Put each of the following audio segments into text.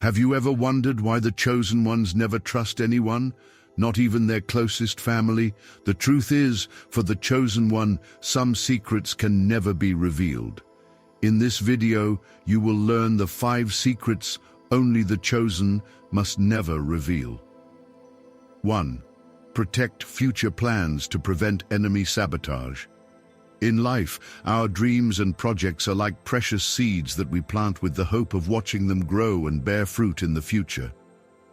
Have you ever wondered why the chosen ones never trust anyone, not even their closest family? The truth is, for the chosen one, some secrets can never be revealed. In this video, you will learn the 5 secrets only the chosen must never reveal. 1. Protect future plans to prevent enemy sabotage. In life, our dreams and projects are like precious seeds that we plant with the hope of watching them grow and bear fruit in the future.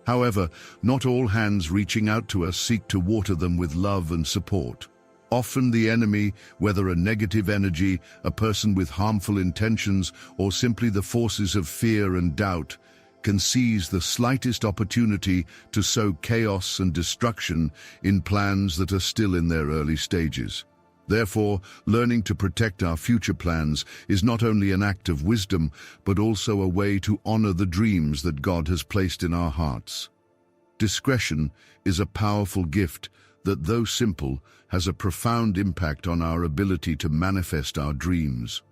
However, not all hands reaching out to us seek to water them with love and support. Often the enemy, whether a negative energy, a person with harmful intentions, or simply the forces of fear and doubt, can seize the slightest opportunity to sow chaos and destruction in plans that are still in their early stages. Therefore, learning to protect our future plans is not only an act of wisdom, but also a way to honor the dreams that God has placed in our hearts. Discretion is a powerful gift that, though simple, has a profound impact on our ability to manifest our dreams.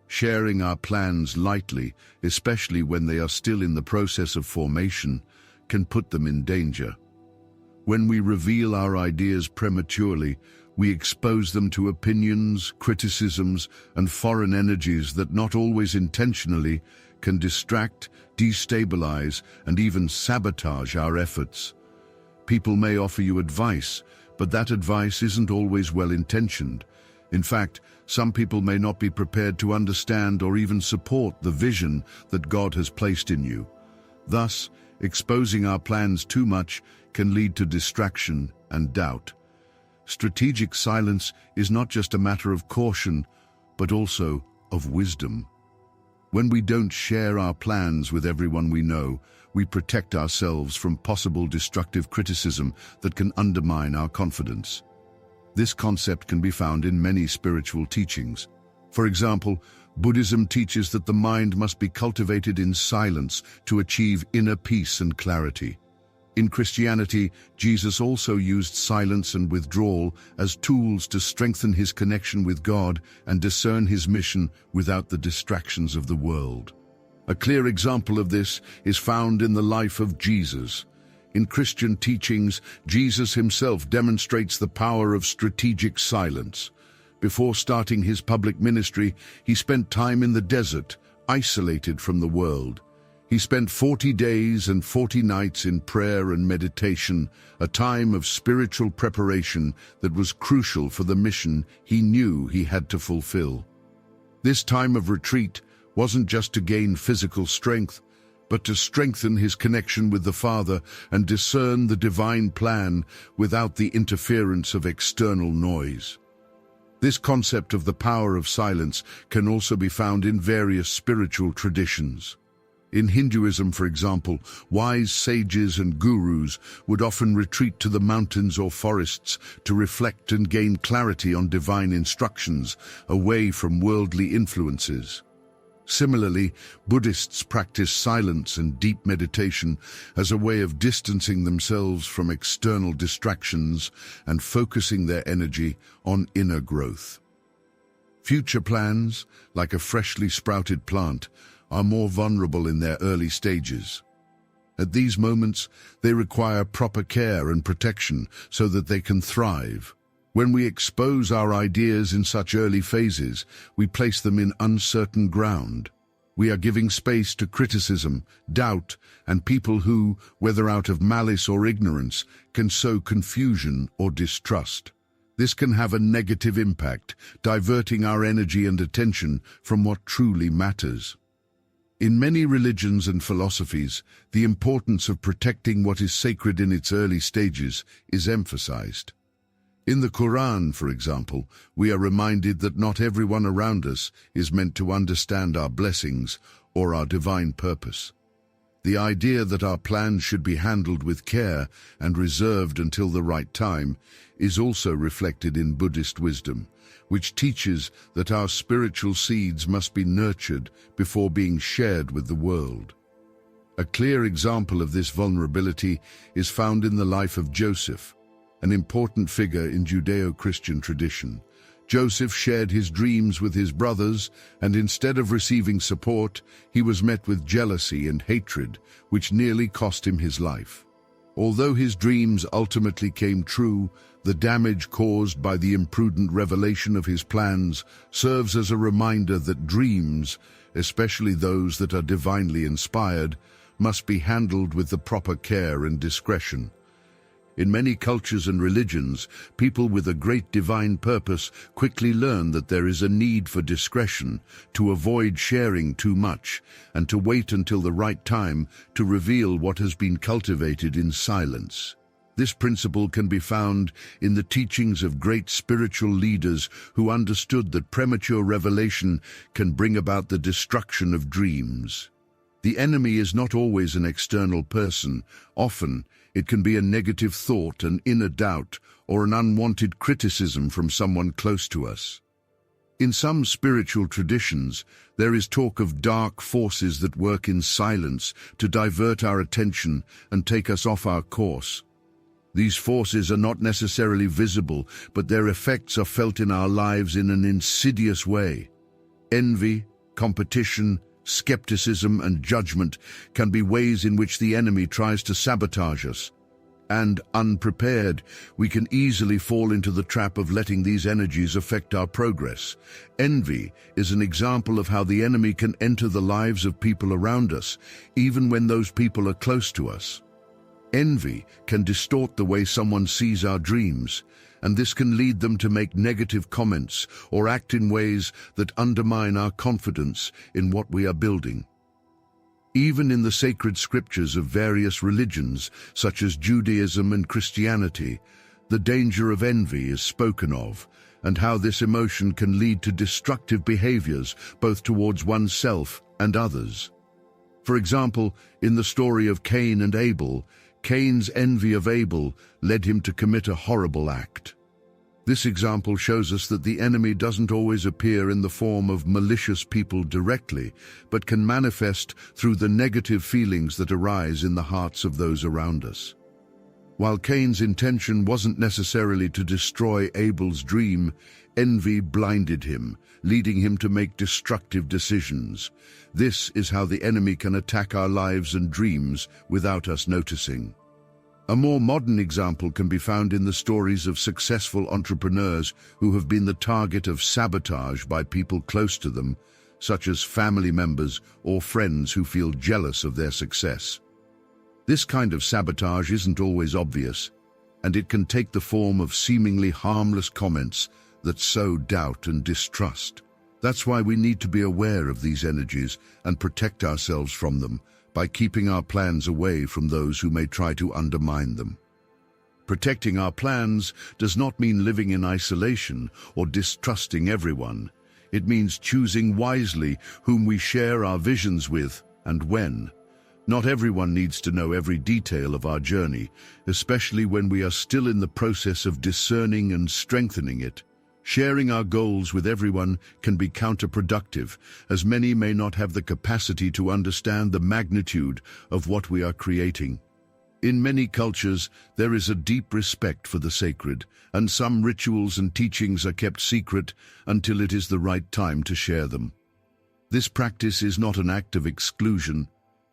Sharing our plans lightly, especially when they are still in the process of formation, can put them in danger. When we reveal our ideas prematurely, we expose them to opinions, criticisms, and foreign energies that, not always intentionally, can distract, destabilize, and even sabotage our efforts. People may offer you advice, but that advice isn't always well-intentioned. In fact, some people may not be prepared to understand or even support the vision that God has placed in you. Thus, exposing our plans too much can lead to distraction and doubt. Strategic silence is not just a matter of caution, but also of wisdom. When we don't share our plans with everyone we know, we protect ourselves from possible destructive criticism that can undermine our confidence. This concept can be found in many spiritual teachings. For example, Buddhism teaches that the mind must be cultivated in silence to achieve inner peace and clarity. In Christianity, Jesus also used silence and withdrawal as tools to strengthen his connection with God and discern his mission without the distractions of the world. A clear example of this is found in the life of Jesus. In Christian teachings, Jesus himself demonstrates the power of strategic silence. Before starting his public ministry, he spent time in the desert, isolated from the world. He spent 40 days and 40 nights in prayer and meditation, a time of spiritual preparation that was crucial for the mission he knew he had to fulfill. This time of retreat wasn't just to gain physical strength, but to strengthen his connection with the Father and discern the divine plan without the interference of external noise. This concept of the power of silence can also be found in various spiritual traditions. In Hinduism, for example, wise sages and gurus would often retreat to the mountains or forests to reflect and gain clarity on divine instructions, away from worldly influences. Similarly, Buddhists practice silence and deep meditation as a way of distancing themselves from external distractions and focusing their energy on inner growth. Future plans, like a freshly sprouted plant, are more vulnerable in their early stages. At these moments, they require proper care and protection so that they can thrive. When we expose our ideas in such early phases, we place them in uncertain ground. We are giving space to criticism, doubt, and people who, whether out of malice or ignorance, can sow confusion or distrust. This can have a negative impact, diverting our energy and attention from what truly matters. In many religions and philosophies, the importance of protecting what is sacred in its early stages is emphasized. In the Quran, for example, we are reminded that not everyone around us is meant to understand our blessings or our divine purpose. The idea that our plans should be handled with care and reserved until the right time is also reflected in Buddhist wisdom, which teaches that our spiritual seeds must be nurtured before being shared with the world. A clear example of this vulnerability is found in the life of Joseph, an important figure in Judeo-Christian tradition. Joseph shared his dreams with his brothers, and instead of receiving support, he was met with jealousy and hatred, which nearly cost him his life. Although his dreams ultimately came true, the damage caused by the imprudent revelation of his plans serves as a reminder that dreams, especially those that are divinely inspired, must be handled with the proper care and discretion. In many cultures and religions, people with a great divine purpose quickly learn that there is a need for discretion, to avoid sharing too much, and to wait until the right time to reveal what has been cultivated in silence. This principle can be found in the teachings of great spiritual leaders who understood that premature revelation can bring about the destruction of dreams. The enemy is not always an external person. Often, it can be a negative thought, an inner doubt, or an unwanted criticism from someone close to us. In some spiritual traditions, there is talk of dark forces that work in silence to divert our attention and take us off our course. These forces are not necessarily visible, but their effects are felt in our lives in an insidious way. Envy, competition, skepticism, and judgment can be ways in which the enemy tries to sabotage us. And, unprepared, we can easily fall into the trap of letting these energies affect our progress. Envy is an example of how the enemy can enter the lives of people around us, even when those people are close to us. Envy can distort the way someone sees our dreams, and this can lead them to make negative comments or act in ways that undermine our confidence in what we are building. Even in the sacred scriptures of various religions, such as Judaism and Christianity, the danger of envy is spoken of, and how this emotion can lead to destructive behaviors both towards oneself and others. For example, in the story of Cain and Abel, Cain's envy of Abel led him to commit a horrible act. This example shows us that the enemy doesn't always appear in the form of malicious people directly, but can manifest through the negative feelings that arise in the hearts of those around us. While Cain's intention wasn't necessarily to destroy Abel's dream, envy blinded him, leading him to make destructive decisions. This is how the enemy can attack our lives and dreams without us noticing. A more modern example can be found in the stories of successful entrepreneurs who have been the target of sabotage by people close to them, such as family members or friends who feel jealous of their success. This kind of sabotage isn't always obvious, and it can take the form of seemingly harmless comments that sow doubt and distrust. That's why we need to be aware of these energies and protect ourselves from them by keeping our plans away from those who may try to undermine them. Protecting our plans does not mean living in isolation or distrusting everyone. It means choosing wisely whom we share our visions with and when. Not everyone needs to know every detail of our journey, especially when we are still in the process of discerning and strengthening it. Sharing our goals with everyone can be counterproductive, as many may not have the capacity to understand the magnitude of what we are creating. In many cultures, there is a deep respect for the sacred, and some rituals and teachings are kept secret until it is the right time to share them. This practice is not an act of exclusion,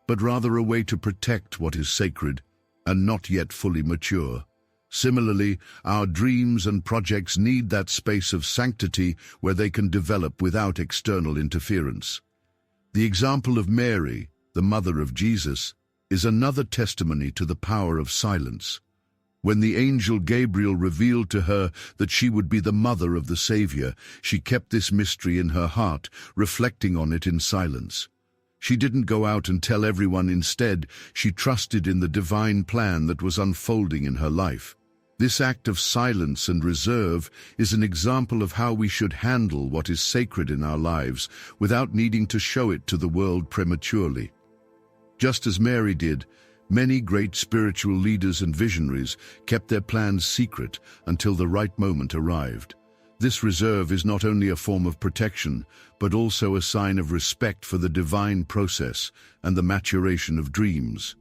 but rather a way to protect what is sacred and not yet fully mature. Similarly, our dreams and projects need that space of sanctity where they can develop without external interference. The example of Mary, the mother of Jesus, is another testimony to the power of silence. When the angel Gabriel revealed to her that she would be the mother of the Savior, she kept this mystery in her heart, reflecting on it in silence. She didn't go out and tell everyone. Instead, she trusted in the divine plan that was unfolding in her life. This act of silence and reserve is an example of how we should handle what is sacred in our lives without needing to show it to the world prematurely. Just as Mary did, many great spiritual leaders and visionaries kept their plans secret until the right moment arrived. This reserve is not only a form of protection, but also a sign of respect for the divine process and the maturation of dreams.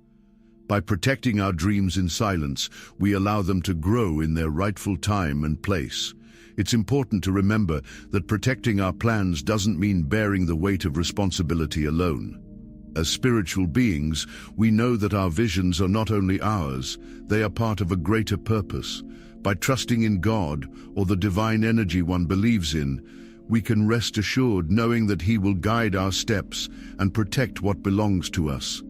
By protecting our dreams in silence, we allow them to grow in their rightful time and place. It's important to remember that protecting our plans doesn't mean bearing the weight of responsibility alone. As spiritual beings, we know that our visions are not only ours, they are part of a greater purpose. By trusting in God or the divine energy one believes in, we can rest assured knowing that He will guide our steps and protect what belongs to us.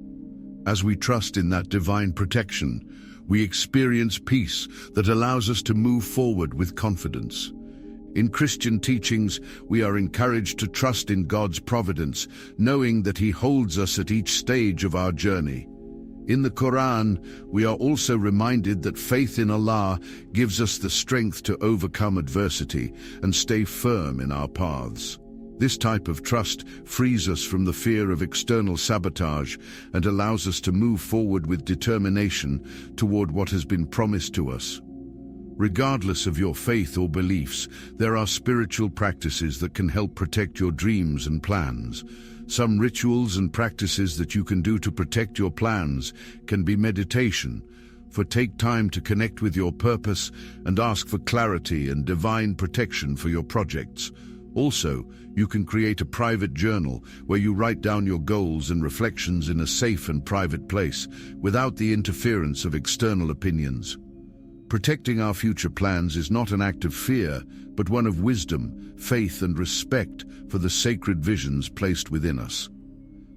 As we trust in that divine protection, we experience peace that allows us to move forward with confidence. In Christian teachings, we are encouraged to trust in God's providence, knowing that He holds us at each stage of our journey. In the Quran, we are also reminded that faith in Allah gives us the strength to overcome adversity and stay firm in our paths. This type of trust frees us from the fear of external sabotage and allows us to move forward with determination toward what has been promised to us. Regardless of your faith or beliefs, there are spiritual practices that can help protect your dreams and plans. Some rituals and practices that you can do to protect your plans can be meditation, take time to connect with your purpose and ask for clarity and divine protection for your projects. Also, you can create a private journal where you write down your goals and reflections in a safe and private place, without the interference of external opinions. Protecting our future plans is not an act of fear, but one of wisdom, faith, and respect for the sacred visions placed within us.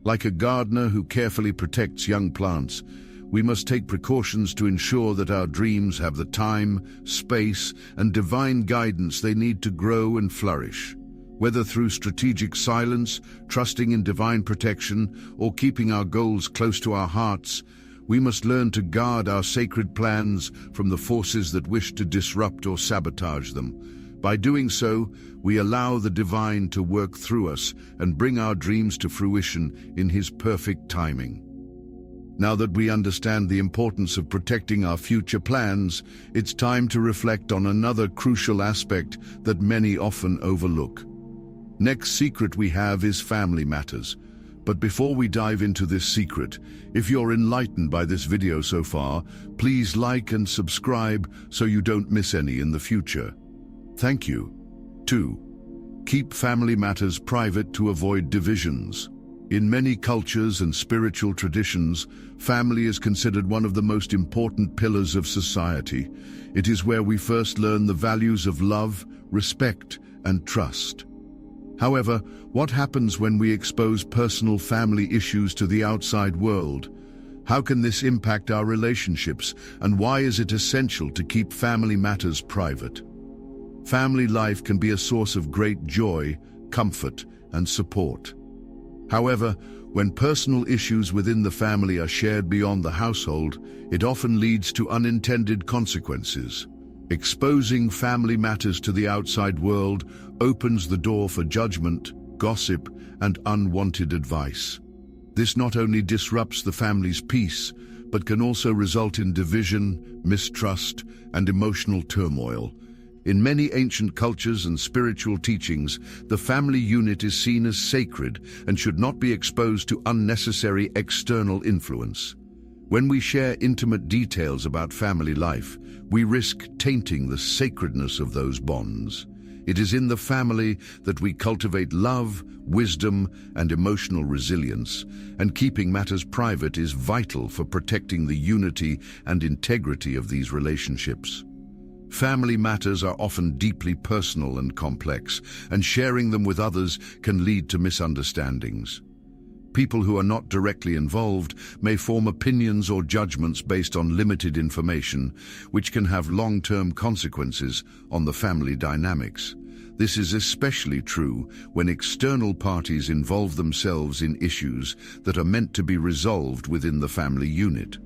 Like a gardener who carefully protects young plants, we must take precautions to ensure that our dreams have the time, space, and divine guidance they need to grow and flourish. Whether through strategic silence, trusting in divine protection, or keeping our goals close to our hearts, we must learn to guard our sacred plans from the forces that wish to disrupt or sabotage them. By doing so, we allow the divine to work through us and bring our dreams to fruition in His perfect timing. Now that we understand the importance of protecting our future plans, it's time to reflect on another crucial aspect that many often overlook. Next secret we have is family matters. But before we dive into this secret, if you're enlightened by this video so far, please like and subscribe so you don't miss any in the future. Thank you. 2. Keep family matters private to avoid divisions. In many cultures and spiritual traditions, family is considered one of the most important pillars of society. It is where we first learn the values of love, respect, and trust. However, what happens when we expose personal family issues to the outside world? How can this impact our relationships, and why is it essential to keep family matters private? Family life can be a source of great joy, comfort, and support. However, when personal issues within the family are shared beyond the household, it often leads to unintended consequences. Exposing family matters to the outside world opens the door for judgment, gossip, and unwanted advice. This not only disrupts the family's peace, but can also result in division, mistrust, and emotional turmoil. In many ancient cultures and spiritual teachings, the family unit is seen as sacred and should not be exposed to unnecessary external influence. When we share intimate details about family life, we risk tainting the sacredness of those bonds. It is in the family that we cultivate love, wisdom, and emotional resilience, and keeping matters private is vital for protecting the unity and integrity of these relationships. Family matters are often deeply personal and complex, and sharing them with others can lead to misunderstandings. People who are not directly involved may form opinions or judgments based on limited information, which can have long-term consequences on the family dynamics. This is especially true when external parties involve themselves in issues that are meant to be resolved within the family unit.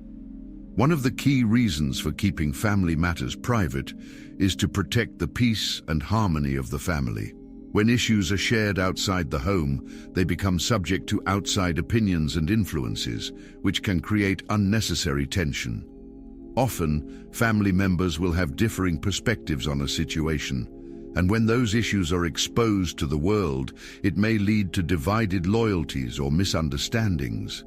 One of the key reasons for keeping family matters private is to protect the peace and harmony of the family. When issues are shared outside the home, they become subject to outside opinions and influences, which can create unnecessary tension. Often, family members will have differing perspectives on a situation, and when those issues are exposed to the world, it may lead to divided loyalties or misunderstandings.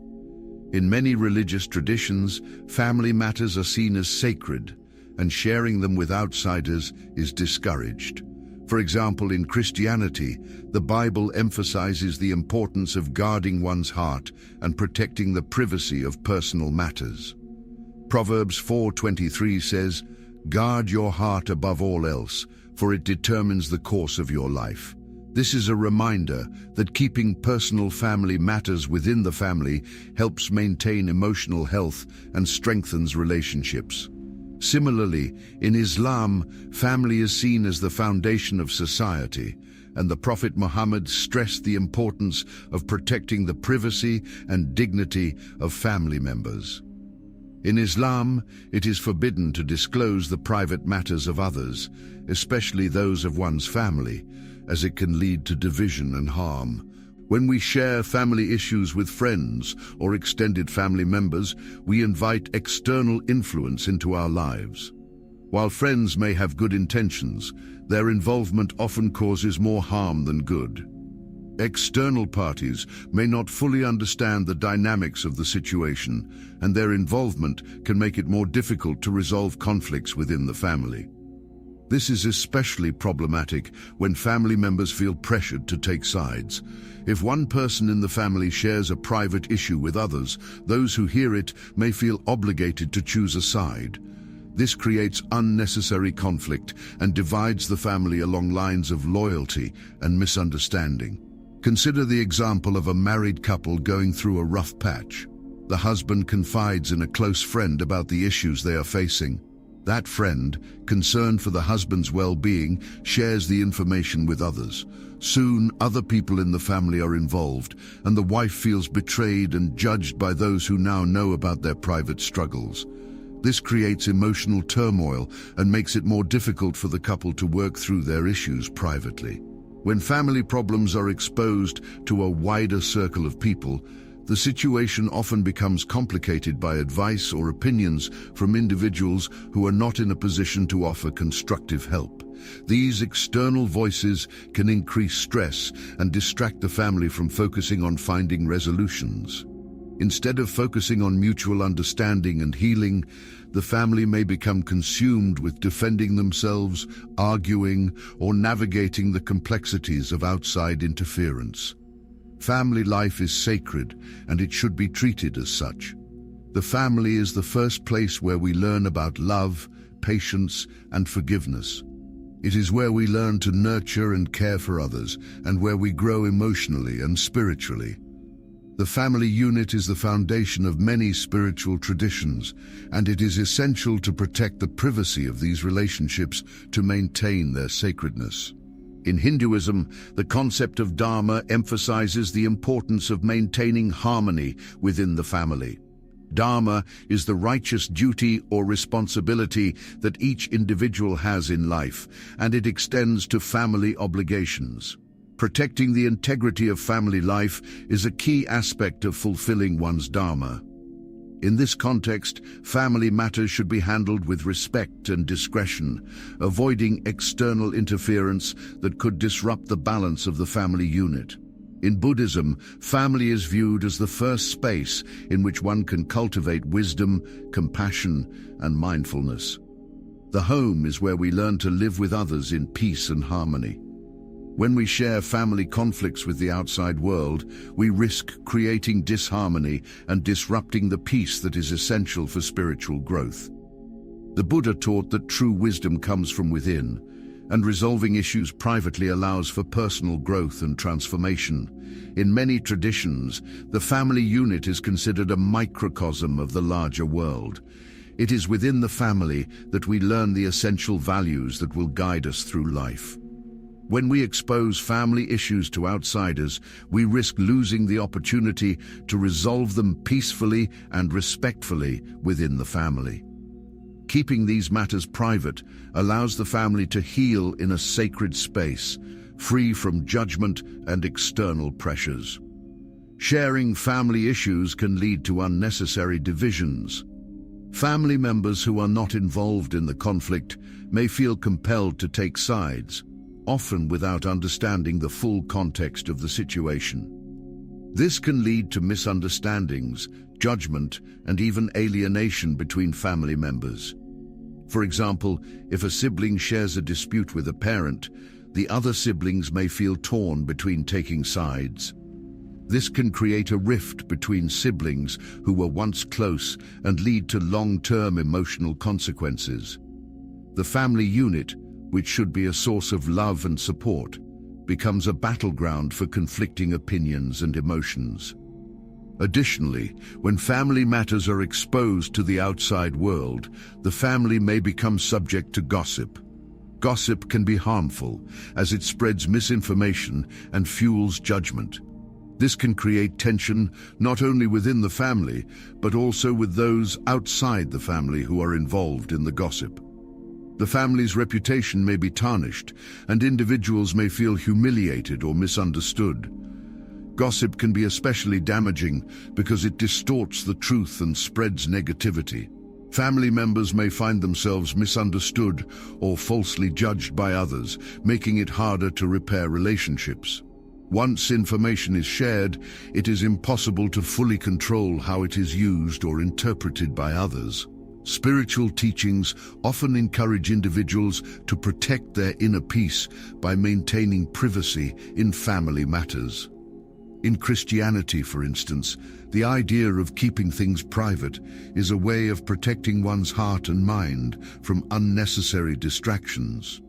In many religious traditions, family matters are seen as sacred, and sharing them with outsiders is discouraged. For example, in Christianity, the Bible emphasizes the importance of guarding one's heart and protecting the privacy of personal matters. Proverbs 4:23 says, "Guard your heart above all else, for it determines the course of your life." This is a reminder that keeping personal family matters within the family helps maintain emotional health and strengthens relationships. Similarly, in Islam, family is seen as the foundation of society, and the Prophet Muhammad stressed the importance of protecting the privacy and dignity of family members. In Islam, it is forbidden to disclose the private matters of others, especially those of one's family, as it can lead to division and harm. When we share family issues with friends or extended family members, we invite external influence into our lives. While friends may have good intentions, their involvement often causes more harm than good. External parties may not fully understand the dynamics of the situation, and their involvement can make it more difficult to resolve conflicts within the family. This is especially problematic when family members feel pressured to take sides. If one person in the family shares a private issue with others, those who hear it may feel obligated to choose a side. This creates unnecessary conflict and divides the family along lines of loyalty and misunderstanding. Consider the example of a married couple going through a rough patch. The husband confides in a close friend about the issues they are facing. That friend, concerned for the husband's well-being, shares the information with others. Soon, other people in the family are involved, and the wife feels betrayed and judged by those who now know about their private struggles. This creates emotional turmoil and makes it more difficult for the couple to work through their issues privately. When family problems are exposed to a wider circle of people, the situation often becomes complicated by advice or opinions from individuals who are not in a position to offer constructive help. These external voices can increase stress and distract the family from focusing on finding resolutions. Instead of focusing on mutual understanding and healing, the family may become consumed with defending themselves, arguing, or navigating the complexities of outside interference. Family life is sacred, and it should be treated as such. The family is the first place where we learn about love, patience, and forgiveness. It is where we learn to nurture and care for others, and where we grow emotionally and spiritually. The family unit is the foundation of many spiritual traditions, and it is essential to protect the privacy of these relationships to maintain their sacredness. In Hinduism, the concept of dharma emphasizes the importance of maintaining harmony within the family. Dharma is the righteous duty or responsibility that each individual has in life, and it extends to family obligations. Protecting the integrity of family life is a key aspect of fulfilling one's dharma. In this context, family matters should be handled with respect and discretion, avoiding external interference that could disrupt the balance of the family unit. In Buddhism, family is viewed as the first space in which one can cultivate wisdom, compassion, and mindfulness. The home is where we learn to live with others in peace and harmony. When we share family conflicts with the outside world, we risk creating disharmony and disrupting the peace that is essential for spiritual growth. The Buddha taught that true wisdom comes from within, and resolving issues privately allows for personal growth and transformation. In many traditions, the family unit is considered a microcosm of the larger world. It is within the family that we learn the essential values that will guide us through life. When we expose family issues to outsiders, we risk losing the opportunity to resolve them peacefully and respectfully within the family. Keeping these matters private allows the family to heal in a sacred space, free from judgment and external pressures. Sharing family issues can lead to unnecessary divisions. Family members who are not involved in the conflict may feel compelled to take sides, often without understanding the full context of the situation. This can lead to misunderstandings, judgment, and even alienation between family members. For example, if a sibling shares a dispute with a parent, the other siblings may feel torn between taking sides. This can create a rift between siblings who were once close and lead to long-term emotional consequences. The family unit, which should be a source of love and support, becomes a battleground for conflicting opinions and emotions. Additionally, when family matters are exposed to the outside world, the family may become subject to gossip. Gossip can be harmful, as it spreads misinformation and fuels judgment. This can create tension not only within the family, but also with those outside the family who are involved in the gossip. The family's reputation may be tarnished, and individuals may feel humiliated or misunderstood. Gossip can be especially damaging because it distorts the truth and spreads negativity. Family members may find themselves misunderstood or falsely judged by others, making it harder to repair relationships. Once information is shared, it is impossible to fully control how it is used or interpreted by others. Spiritual teachings often encourage individuals to protect their inner peace by maintaining privacy in family matters. In Christianity, for instance, the idea of keeping things private is a way of protecting one's heart and mind from unnecessary distractions.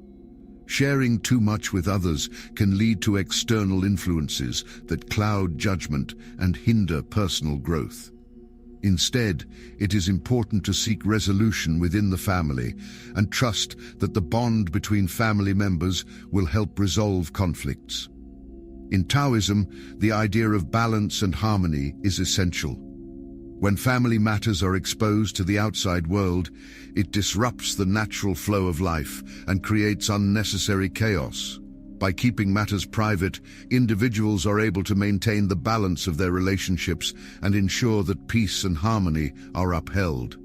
Sharing too much with others can lead to external influences that cloud judgment and hinder personal growth. Instead, it is important to seek resolution within the family and trust that the bond between family members will help resolve conflicts. In Taoism, the idea of balance and harmony is essential. When family matters are exposed to the outside world, it disrupts the natural flow of life and creates unnecessary chaos. By keeping matters private, individuals are able to maintain the balance of their relationships and ensure that peace and harmony are upheld.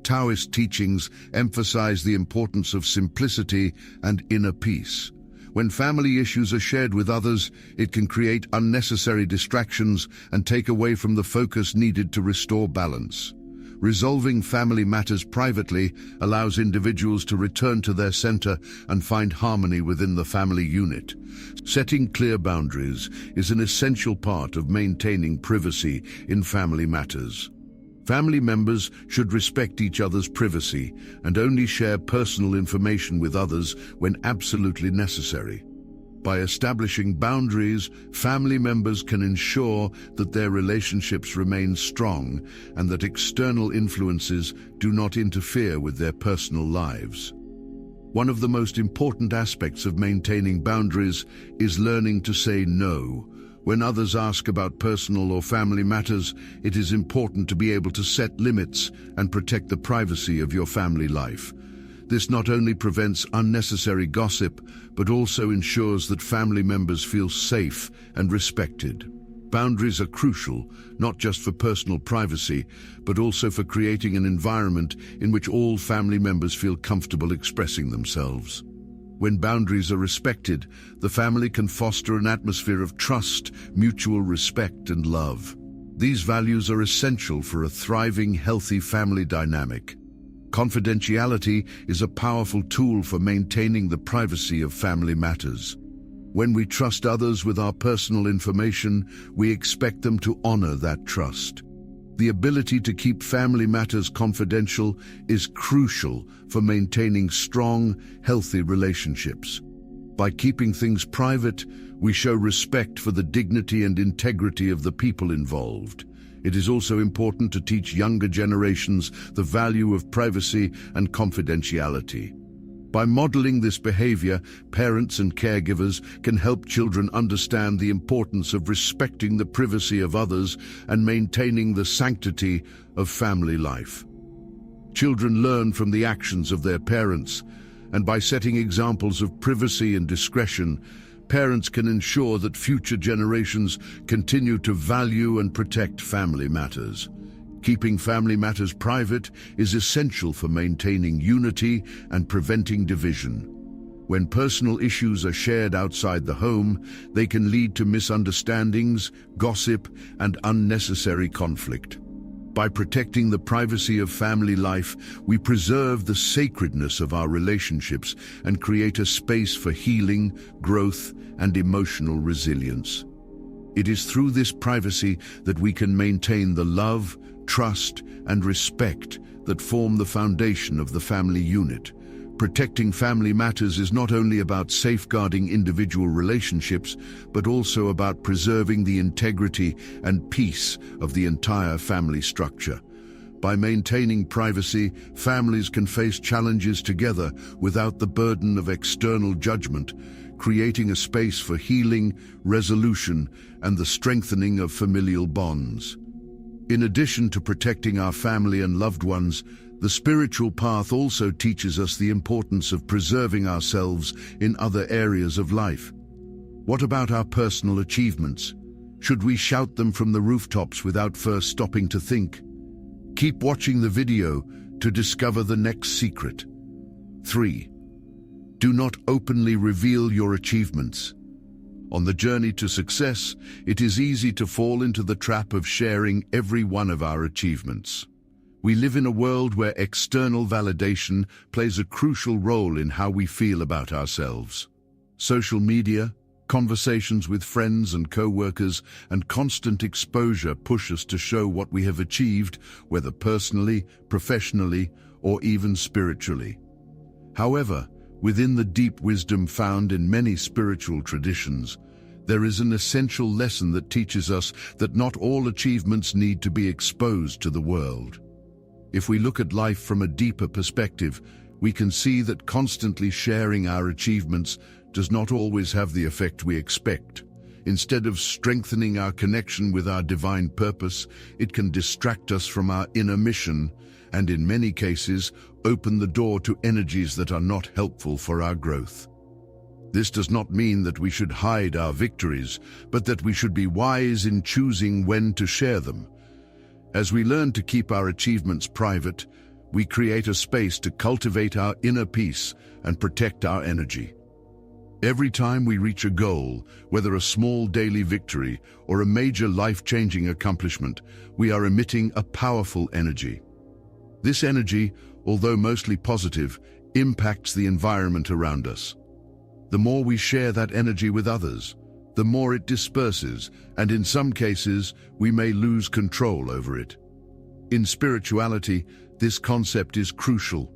Taoist teachings emphasize the importance of simplicity and inner peace. When family issues are shared with others, it can create unnecessary distractions and take away from the focus needed to restore balance. Resolving family matters privately allows individuals to return to their center and find harmony within the family unit. Setting clear boundaries is an essential part of maintaining privacy in family matters. Family members should respect each other's privacy and only share personal information with others when absolutely necessary. By establishing boundaries, family members can ensure that their relationships remain strong and that external influences do not interfere with their personal lives. One of the most important aspects of maintaining boundaries is learning to say no. When others ask about personal or family matters, it is important to be able to set limits and protect the privacy of your family life. This not only prevents unnecessary gossip, but also ensures that family members feel safe and respected. Boundaries are crucial, not just for personal privacy, but also for creating an environment in which all family members feel comfortable expressing themselves. When boundaries are respected, the family can foster an atmosphere of trust, mutual respect, and love. These values are essential for a thriving, healthy family dynamic. Confidentiality is a powerful tool for maintaining the privacy of family matters. When we trust others with our personal information, we expect them to honor that trust. The ability to keep family matters confidential is crucial for maintaining strong, healthy relationships. By keeping things private, we show respect for the dignity and integrity of the people involved. It is also important to teach younger generations the value of privacy and confidentiality. By modeling this behavior, parents and caregivers can help children understand the importance of respecting the privacy of others and maintaining the sanctity of family life. Children learn from the actions of their parents, and by setting examples of privacy and discretion, parents can ensure that future generations continue to value and protect family matters. Keeping family matters private is essential for maintaining unity and preventing division. When personal issues are shared outside the home, they can lead to misunderstandings, gossip, and unnecessary conflict. By protecting the privacy of family life, we preserve the sacredness of our relationships and create a space for healing, growth, and emotional resilience. It is through this privacy that we can maintain the love, trust, and respect that form the foundation of the family unit. Protecting family matters is not only about safeguarding individual relationships, but also about preserving the integrity and peace of the entire family structure. By maintaining privacy, families can face challenges together without the burden of external judgment, creating a space for healing, resolution, and the strengthening of familial bonds. In addition to protecting our family and loved ones, the spiritual path also teaches us the importance of preserving ourselves in other areas of life. What about our personal achievements? Should we shout them from the rooftops without first stopping to think? Keep watching the video to discover the next secret. 3. Do not openly reveal your achievements. On the journey to success, it is easy to fall into the trap of sharing every one of our achievements. We live in a world where external validation plays a crucial role in how we feel about ourselves. Social media, conversations with friends and co-workers, and constant exposure push us to show what we have achieved, whether personally, professionally, or even spiritually. However, within the deep wisdom found in many spiritual traditions, there is an essential lesson that teaches us that not all achievements need to be exposed to the world. If we look at life from a deeper perspective, we can see that constantly sharing our achievements does not always have the effect we expect. Instead of strengthening our connection with our divine purpose, it can distract us from our inner mission and, in many cases, open the door to energies that are not helpful for our growth. This does not mean that we should hide our victories, but that we should be wise in choosing when to share them. As we learn to keep our achievements private, we create a space to cultivate our inner peace and protect our energy. Every time we reach a goal, whether a small daily victory or a major life-changing accomplishment, we are emitting a powerful energy. This energy, although mostly positive, impacts the environment around us. The more we share that energy with others, the more it disperses, and in some cases, we may lose control over it. In spirituality, this concept is crucial.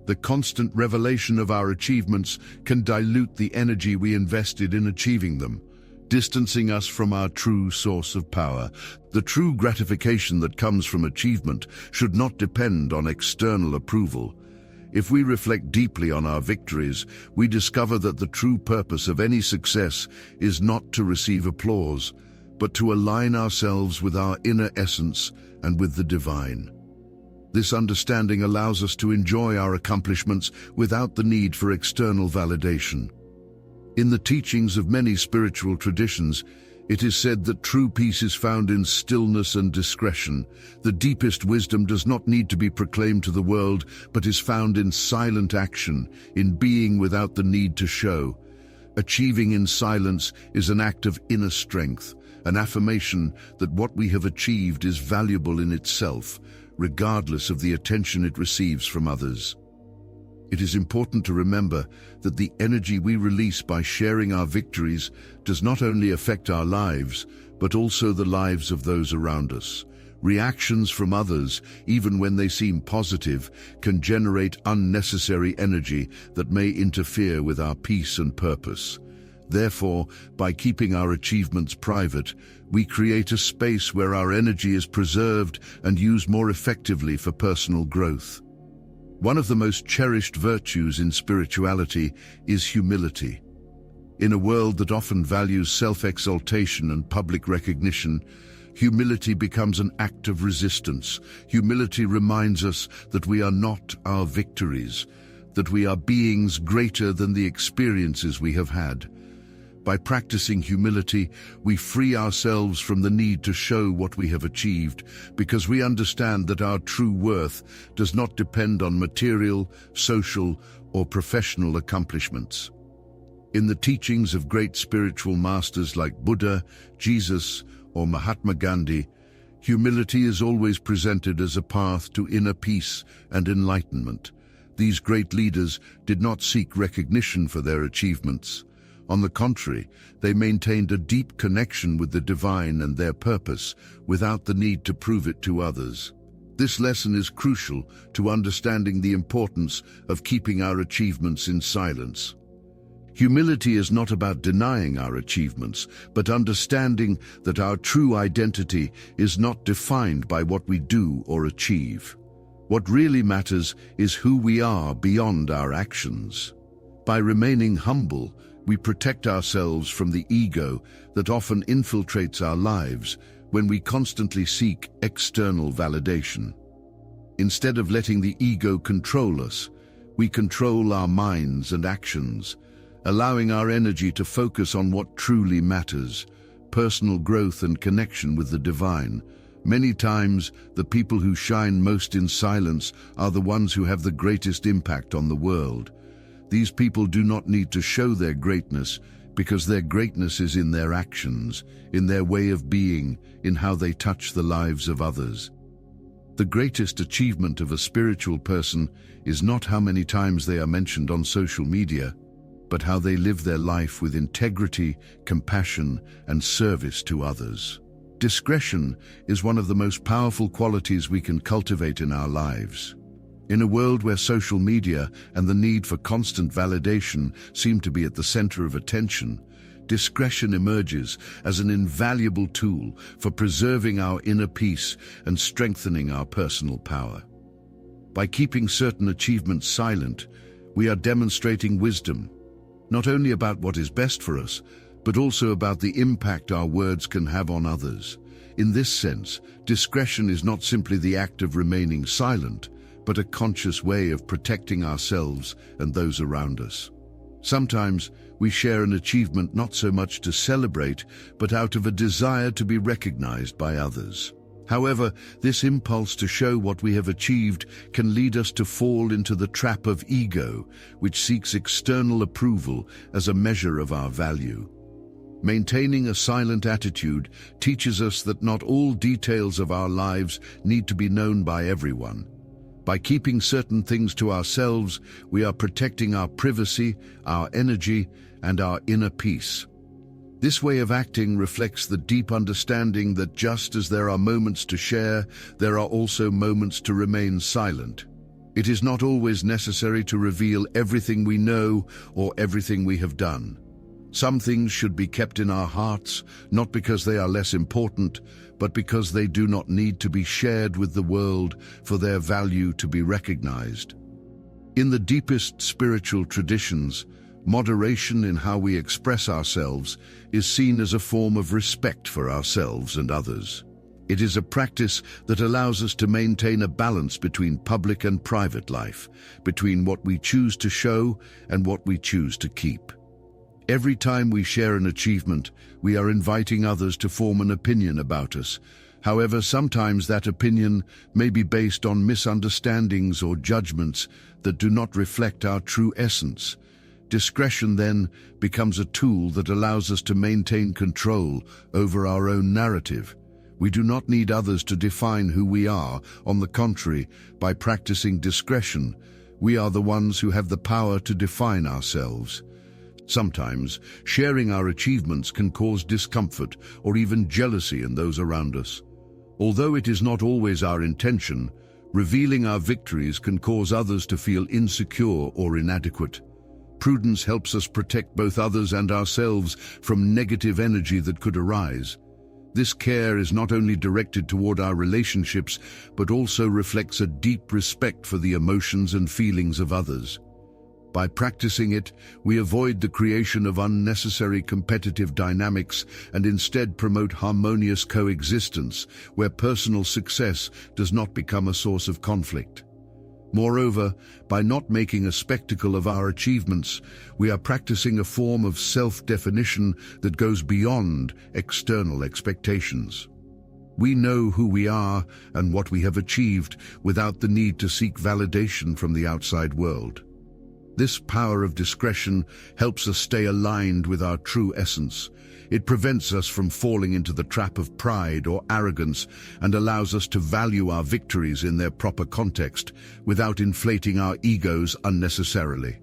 The constant revelation of our achievements can dilute the energy we invested in achieving them, distancing us from our true source of power. The true gratification that comes from achievement should not depend on external approval. If we reflect deeply on our victories, we discover that the true purpose of any success is not to receive applause, but to align ourselves with our inner essence and with the divine. This understanding allows us to enjoy our accomplishments without the need for external validation. In the teachings of many spiritual traditions, it is said that true peace is found in stillness and discretion. The deepest wisdom does not need to be proclaimed to the world, but is found in silent action, in being without the need to show. Achieving in silence is an act of inner strength, an affirmation that what we have achieved is valuable in itself, regardless of the attention it receives from others. It is important to remember that the energy we release by sharing our victories does not only affect our lives, but also the lives of those around us. Reactions from others, even when they seem positive, can generate unnecessary energy that may interfere with our peace and purpose. Therefore, by keeping our achievements private, we create a space where our energy is preserved and used more effectively for personal growth. One of the most cherished virtues in spirituality is humility. In a world that often values self-exaltation and public recognition, humility becomes an act of resistance. Humility reminds us that we are not our victories, that we are beings greater than the experiences we have had. By practicing humility, we free ourselves from the need to show what we have achieved, because we understand that our true worth does not depend on material, social, or professional accomplishments. In the teachings of great spiritual masters like Buddha, Jesus, or Mahatma Gandhi, Humility is always presented as a path to inner peace and enlightenment. These great leaders did not seek recognition for their achievements. On the contrary, they maintained a deep connection with the divine and their purpose without the need to prove it to others. This lesson is crucial to understanding the importance of keeping our achievements in silence. Humility is not about denying our achievements, but understanding that our true identity is not defined by what we do or achieve. What really matters is who we are beyond our actions. By remaining humble, we protect ourselves from the ego that often infiltrates our lives when we constantly seek external validation. Instead of letting the ego control us, we control our minds and actions, allowing our energy to focus on what truly matters: personal growth and connection with the divine. Many times, the people who shine most in silence are the ones who have the greatest impact on the world. These people do not need to show their greatness, because their greatness is in their actions, in their way of being, in how they touch the lives of others. The greatest achievement of a spiritual person is not how many times they are mentioned on social media, but how they live their life with integrity, compassion, and service to others. Discretion is one of the most powerful qualities we can cultivate in our lives. In a world where social media and the need for constant validation seem to be at the center of attention, discretion emerges as an invaluable tool for preserving our inner peace and strengthening our personal power. By keeping certain achievements silent, we are demonstrating wisdom, not only about what is best for us, but also about the impact our words can have on others. In this sense, discretion is not simply the act of remaining silent, but a conscious way of protecting ourselves and those around us. Sometimes we share an achievement not so much to celebrate, but out of a desire to be recognized by others. However, this impulse to show what we have achieved can lead us to fall into the trap of ego, which seeks external approval as a measure of our value. Maintaining a silent attitude teaches us that not all details of our lives need to be known by everyone. By keeping certain things to ourselves, we are protecting our privacy, our energy, and our inner peace. This way of acting reflects the deep understanding that just as there are moments to share, there are also moments to remain silent. It is not always necessary to reveal everything we know or everything we have done. Some things should be kept in our hearts, not because they are less important, but because they do not need to be shared with the world for their value to be recognized. In the deepest spiritual traditions, moderation in how we express ourselves is seen as a form of respect for ourselves and others. It is a practice that allows us to maintain a balance between public and private life, between what we choose to show and what we choose to keep. Every time we share an achievement, we are inviting others to form an opinion about us. However, sometimes that opinion may be based on misunderstandings or judgments that do not reflect our true essence. Discretion then becomes a tool that allows us to maintain control over our own narrative. We do not need others to define who we are. On the contrary, by practicing discretion, we are the ones who have the power to define ourselves. Sometimes, sharing our achievements can cause discomfort or even jealousy in those around us. Although it is not always our intention, revealing our victories can cause others to feel insecure or inadequate. Prudence helps us protect both others and ourselves from negative energy that could arise. This care is not only directed toward our relationships, but also reflects a deep respect for the emotions and feelings of others. By practicing it, we avoid the creation of unnecessary competitive dynamics and instead promote harmonious coexistence, where personal success does not become a source of conflict. Moreover, by not making a spectacle of our achievements, we are practicing a form of self-definition that goes beyond external expectations. We know who we are and what we have achieved without the need to seek validation from the outside world. This power of discretion helps us stay aligned with our true essence. It prevents us from falling into the trap of pride or arrogance and allows us to value our victories in their proper context without inflating our egos unnecessarily.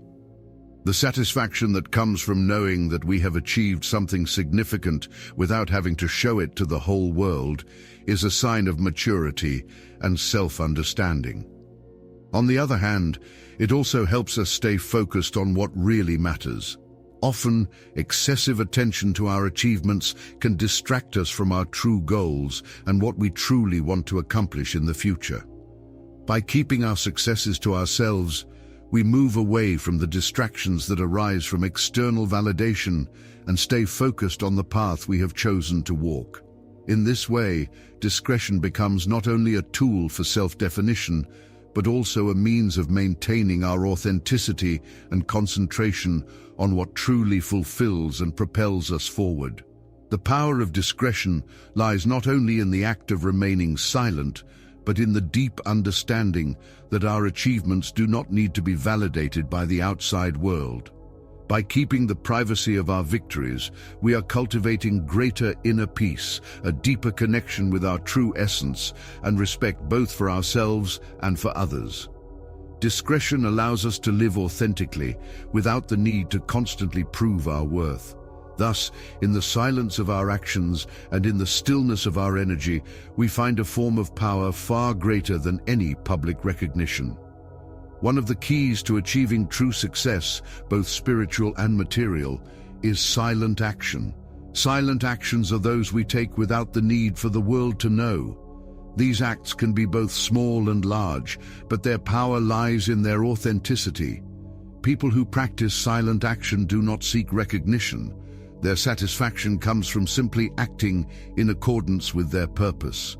The satisfaction that comes from knowing that we have achieved something significant without having to show it to the whole world is a sign of maturity and self-understanding. On the other hand, it also helps us stay focused on what really matters. Often, excessive attention to our achievements can distract us from our true goals and what we truly want to accomplish in the future. By keeping our successes to ourselves, we move away from the distractions that arise from external validation and stay focused on the path we have chosen to walk. In this way, discretion becomes not only a tool for self-definition, but also a means of maintaining our authenticity and concentration on what truly fulfills and propels us forward. The power of discretion lies not only in the act of remaining silent, but in the deep understanding that our achievements do not need to be validated by the outside world. By keeping the privacy of our victories, we are cultivating greater inner peace, a deeper connection with our true essence, and respect both for ourselves and for others. Discretion allows us to live authentically, without the need to constantly prove our worth. Thus, in the silence of our actions and in the stillness of our energy, we find a form of power far greater than any public recognition. One of the keys to achieving true success, both spiritual and material, is silent action. Silent actions are those we take without the need for the world to know. These acts can be both small and large, but their power lies in their authenticity. People who practice silent action do not seek recognition. Their satisfaction comes from simply acting in accordance with their purpose.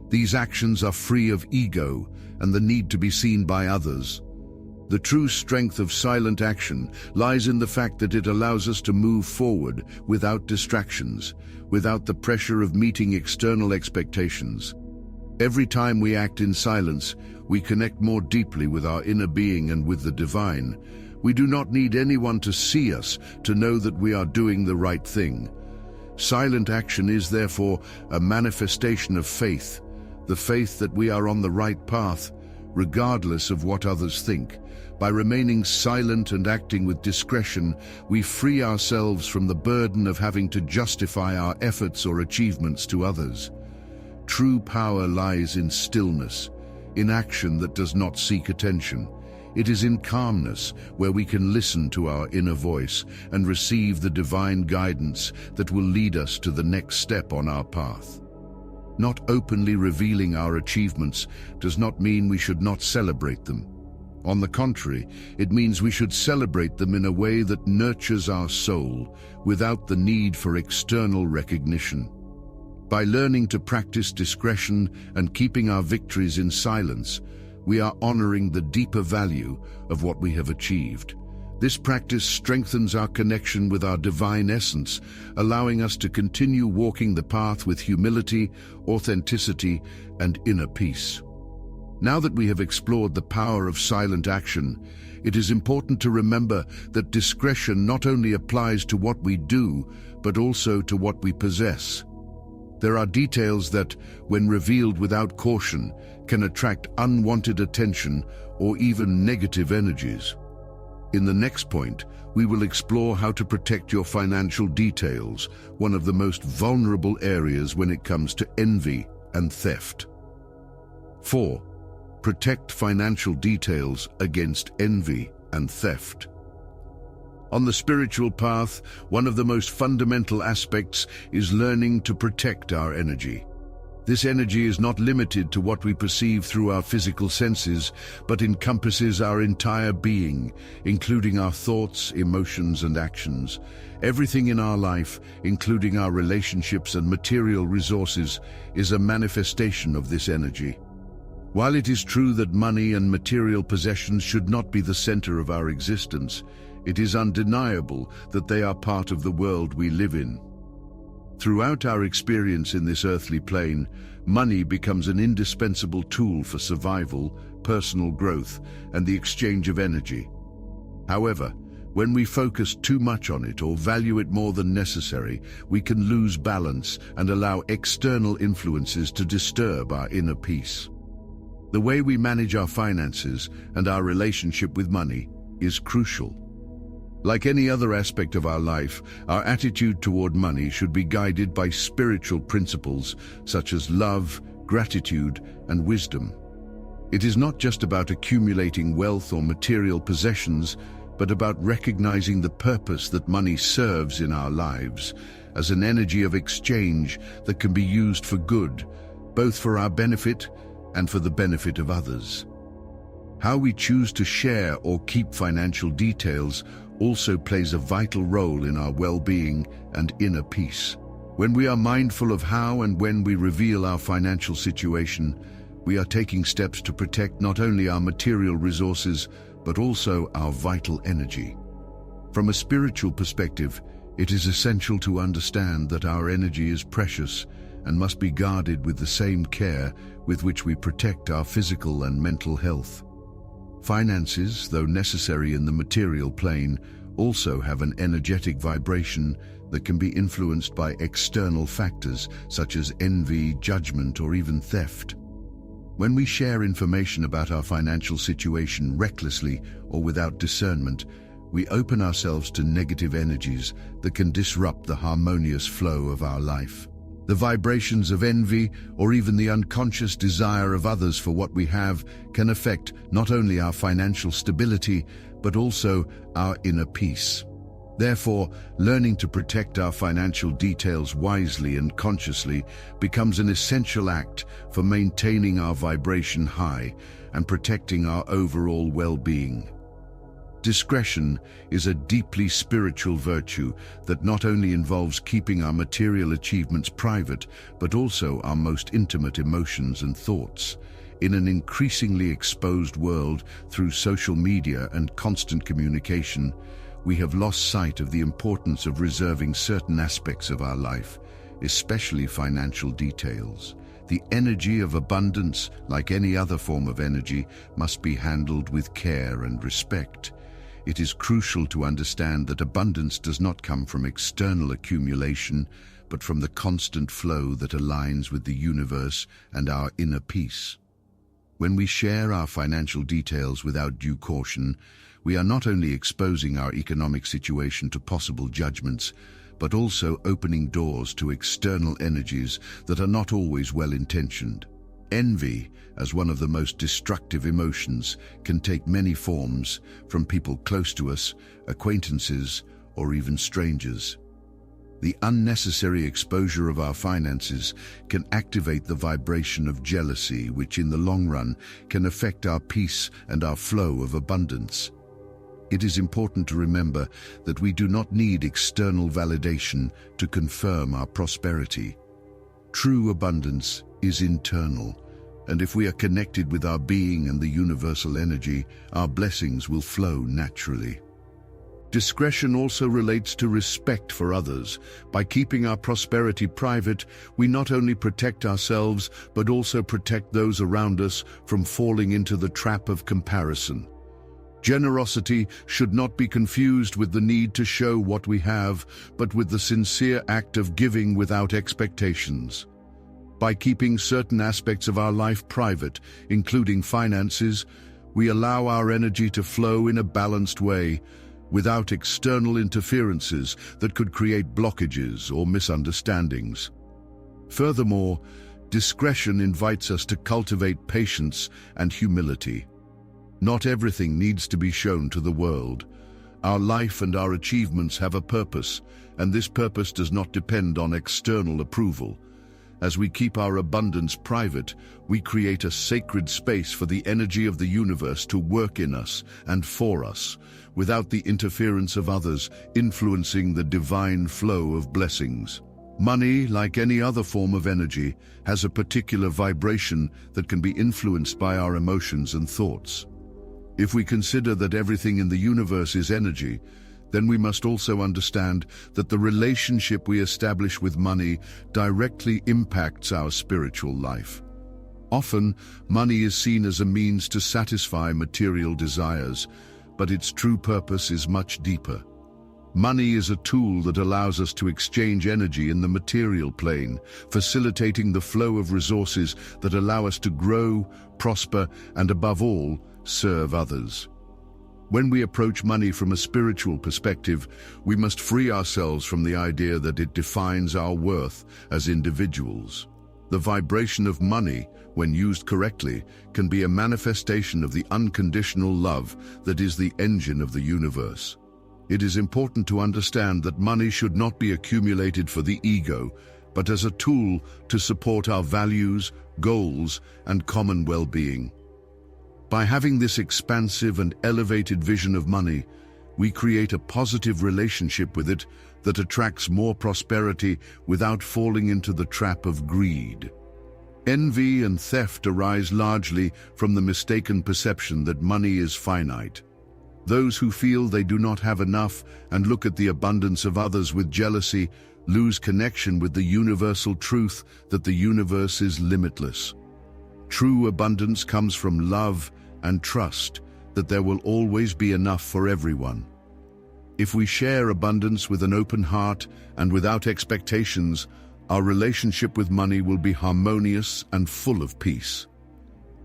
These actions are free of ego and the need to be seen by others. The true strength of silent action lies in the fact that it allows us to move forward without distractions, without the pressure of meeting external expectations. Every time we act in silence, we connect more deeply with our inner being and with the divine. We do not need anyone to see us to know that we are doing the right thing. Silent action is therefore a manifestation of faith, the faith that we are on the right path, regardless of what others think. By remaining silent and acting with discretion, we free ourselves from the burden of having to justify our efforts or achievements to others. True power lies in stillness, in action that does not seek attention. It is in calmness where we can listen to our inner voice and receive the divine guidance that will lead us to the next step on our path. Not openly revealing our achievements does not mean we should not celebrate them. On the contrary, it means we should celebrate them in a way that nurtures our soul without the need for external recognition. By learning to practice discretion and keeping our victories in silence, we are honoring the deeper value of what we have achieved. This practice strengthens our connection with our divine essence, allowing us to continue walking the path with humility, authenticity, and inner peace. Now that we have explored the power of silent action, it is important to remember that discretion not only applies to what we do, but also to what we possess. There are details that, when revealed without caution, can attract unwanted attention or even negative energies. In the next point, we will explore how to protect your financial details, one of the most vulnerable areas when it comes to envy and theft. 4. Protect financial details against envy and theft. On the spiritual path, one of the most fundamental aspects is learning to protect our energy. This energy is not limited to what we perceive through our physical senses, but encompasses our entire being, including our thoughts, emotions, and actions. Everything in our life, including our relationships and material resources, is a manifestation of this energy. While it is true that money and material possessions should not be the center of our existence, it is undeniable that they are part of the world we live in. Throughout our experience in this earthly plane, money becomes an indispensable tool for survival, personal growth, and the exchange of energy. However, when we focus too much on it or value it more than necessary, we can lose balance and allow external influences to disturb our inner peace. The way we manage our finances and our relationship with money is crucial. Like any other aspect of our life, our attitude toward money should be guided by spiritual principles such as love, gratitude, and wisdom. It is not just about accumulating wealth or material possessions, but about recognizing the purpose that money serves in our lives as an energy of exchange that can be used for good, both for our benefit and for the benefit of others. How we choose to share or keep financial details also plays a vital role in our well-being and inner peace. When we are mindful of how and when we reveal our financial situation, we are taking steps to protect not only our material resources, but also our vital energy. From a spiritual perspective, it is essential to understand that our energy is precious and must be guarded with the same care with which we protect our physical and mental health. Finances, though necessary in the material plane, also have an energetic vibration that can be influenced by external factors such as envy, judgment, or even theft. When we share information about our financial situation recklessly or without discernment, we open ourselves to negative energies that can disrupt the harmonious flow of our life. The vibrations of envy or even the unconscious desire of others for what we have can affect not only our financial stability, but also our inner peace. Therefore, learning to protect our financial details wisely and consciously becomes an essential act for maintaining our vibration high and protecting our overall well-being. Discretion is a deeply spiritual virtue that not only involves keeping our material achievements private, but also our most intimate emotions and thoughts. In an increasingly exposed world through social media and constant communication, we have lost sight of the importance of reserving certain aspects of our life, especially financial details. The energy of abundance, like any other form of energy, must be handled with care and respect. It is crucial to understand that abundance does not come from external accumulation, but from the constant flow that aligns with the universe and our inner peace. When we share our financial details without due caution, we are not only exposing our economic situation to possible judgments, but also opening doors to external energies that are not always well-intentioned. Envy, as one of the most destructive emotions, can take many forms, from people close to us, acquaintances, or even strangers. The unnecessary exposure of our finances can activate the vibration of jealousy, which in the long run can affect our peace and our flow of abundance. It is important to remember that we do not need external validation to confirm our prosperity. True abundance is internal, and if we are connected with our being and the universal energy, our blessings will flow naturally. Discretion also relates to respect for others. By keeping our prosperity private, we not only protect ourselves, but also protect those around us from falling into the trap of comparison. Generosity should not be confused with the need to show what we have, but with the sincere act of giving without expectations. By keeping certain aspects of our life private, including finances, we allow our energy to flow in a balanced way, without external interferences that could create blockages or misunderstandings. Furthermore, discretion invites us to cultivate patience and humility. Not everything needs to be shown to the world. Our life and our achievements have a purpose, and this purpose does not depend on external approval. As we keep our abundance private, we create a sacred space for the energy of the universe to work in us and for us, without the interference of others influencing the divine flow of blessings. Money, like any other form of energy, has a particular vibration that can be influenced by our emotions and thoughts. If we consider that everything in the universe is energy, then we must also understand that the relationship we establish with money directly impacts our spiritual life. Often, money is seen as a means to satisfy material desires, but its true purpose is much deeper. Money is a tool that allows us to exchange energy in the material plane, facilitating the flow of resources that allow us to grow, prosper, and above all, serve others. When we approach money from a spiritual perspective, we must free ourselves from the idea that it defines our worth as individuals. The vibration of money, when used correctly, can be a manifestation of the unconditional love that is the engine of the universe. It is important to understand that money should not be accumulated for the ego, but as a tool to support our values, goals, and common well-being. By having this expansive and elevated vision of money, we create a positive relationship with it that attracts more prosperity without falling into the trap of greed. Envy and theft arise largely from the mistaken perception that money is finite. Those who feel they do not have enough and look at the abundance of others with jealousy lose connection with the universal truth that the universe is limitless. True abundance comes from love and trust that there will always be enough for everyone. If we share abundance with an open heart and without expectations, our relationship with money will be harmonious and full of peace.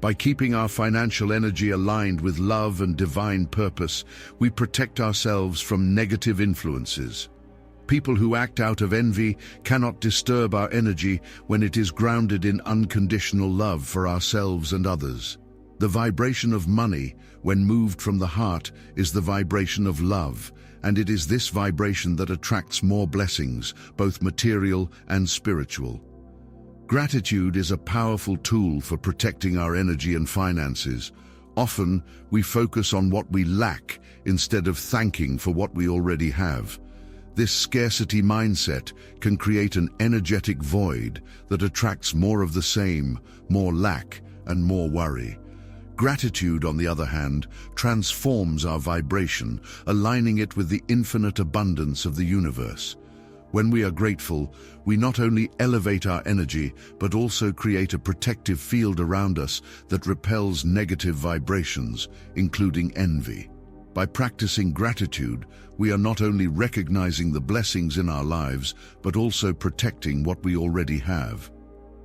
By keeping our financial energy aligned with love and divine purpose, we protect ourselves from negative influences. People who act out of envy cannot disturb our energy when it is grounded in unconditional love for ourselves and others. The vibration of money, when moved from the heart, is the vibration of love, and it is this vibration that attracts more blessings, both material and spiritual. Gratitude is a powerful tool for protecting our energy and finances. Often, we focus on what we lack instead of thanking for what we already have. This scarcity mindset can create an energetic void that attracts more of the same, more lack, and more worry. Gratitude, on the other hand, transforms our vibration, aligning it with the infinite abundance of the universe. When we are grateful, we not only elevate our energy, but also create a protective field around us that repels negative vibrations, including envy. By practicing gratitude, we are not only recognizing the blessings in our lives, but also protecting what we already have.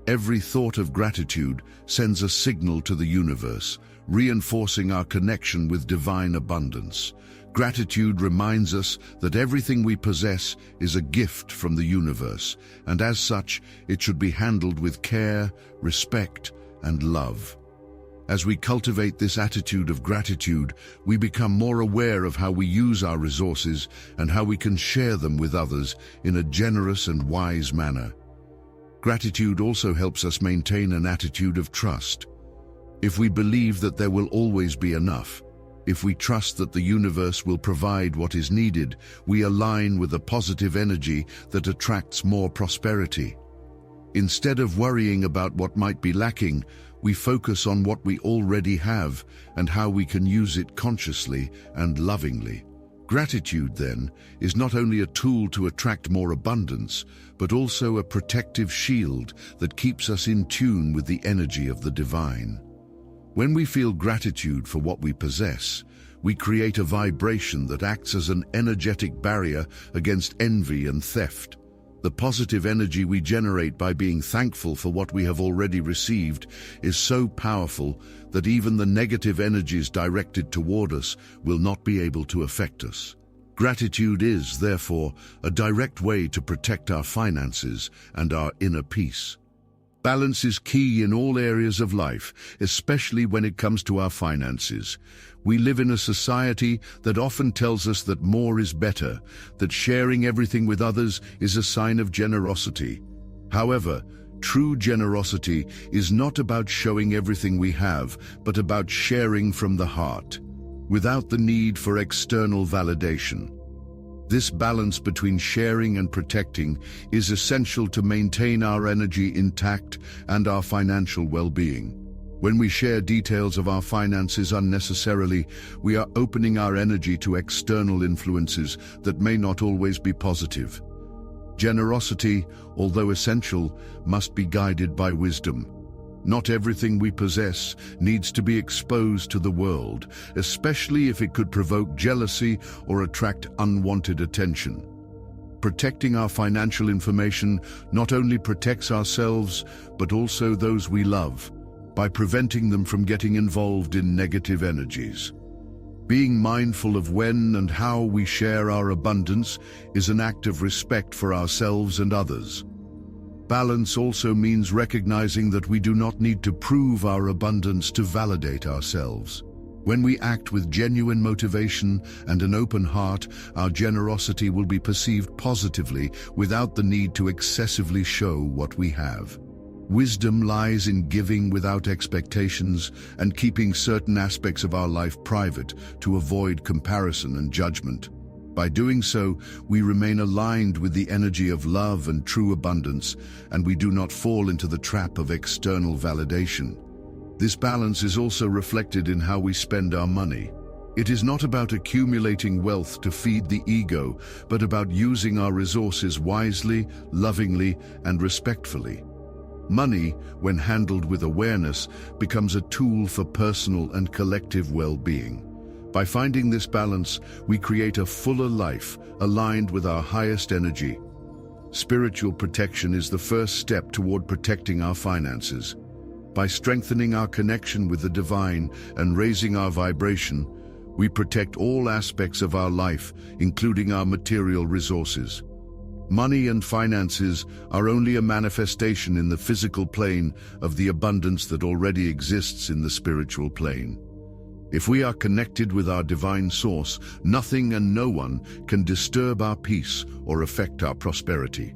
Every thought of gratitude sends a signal to the universe, reinforcing our connection with divine abundance. Gratitude reminds us that everything we possess is a gift from the universe, and as such, it should be handled with care, respect, and love. As we cultivate this attitude of gratitude, we become more aware of how we use our resources and how we can share them with others in a generous and wise manner. Gratitude also helps us maintain an attitude of trust. If we believe that there will always be enough, if we trust that the universe will provide what is needed, we align with a positive energy that attracts more prosperity. Instead of worrying about what might be lacking, we focus on what we already have and how we can use it consciously and lovingly. Gratitude, then, is not only a tool to attract more abundance, but also a protective shield that keeps us in tune with the energy of the divine. When we feel gratitude for what we possess, we create a vibration that acts as an energetic barrier against envy and theft. The positive energy we generate by being thankful for what we have already received is so powerful that even the negative energies directed toward us will not be able to affect us. Gratitude is, therefore, a direct way to protect our finances and our inner peace. Balance is key in all areas of life, especially when it comes to our finances. We live in a society that often tells us that more is better, that sharing everything with others is a sign of generosity. However, true generosity is not about showing everything we have, but about sharing from the heart, without the need for external validation. This balance between sharing and protecting is essential to maintain our energy intact and our financial well-being. When we share details of our finances unnecessarily, we are opening our energy to external influences that may not always be positive. Generosity, although essential, must be guided by wisdom. Not everything we possess needs to be exposed to the world, especially if it could provoke jealousy or attract unwanted attention. Protecting our financial information not only protects ourselves, but also those we love, by preventing them from getting involved in negative energies. Being mindful of when and how we share our abundance is an act of respect for ourselves and others. Balance also means recognizing that we do not need to prove our abundance to validate ourselves. When we act with genuine motivation and an open heart, our generosity will be perceived positively without the need to excessively show what we have. Wisdom lies in giving without expectations and keeping certain aspects of our life private to avoid comparison and judgment. By doing so, we remain aligned with the energy of love and true abundance, and we do not fall into the trap of external validation. This balance is also reflected in how we spend our money. It is not about accumulating wealth to feed the ego, but about using our resources wisely, lovingly, and respectfully. Money, when handled with awareness, becomes a tool for personal and collective well-being. By finding this balance, we create a fuller life, aligned with our highest energy. Spiritual protection is the first step toward protecting our finances. By strengthening our connection with the divine and raising our vibration, we protect all aspects of our life, including our material resources. Money and finances are only a manifestation in the physical plane of the abundance that already exists in the spiritual plane. If we are connected with our divine source, nothing and no one can disturb our peace or affect our prosperity.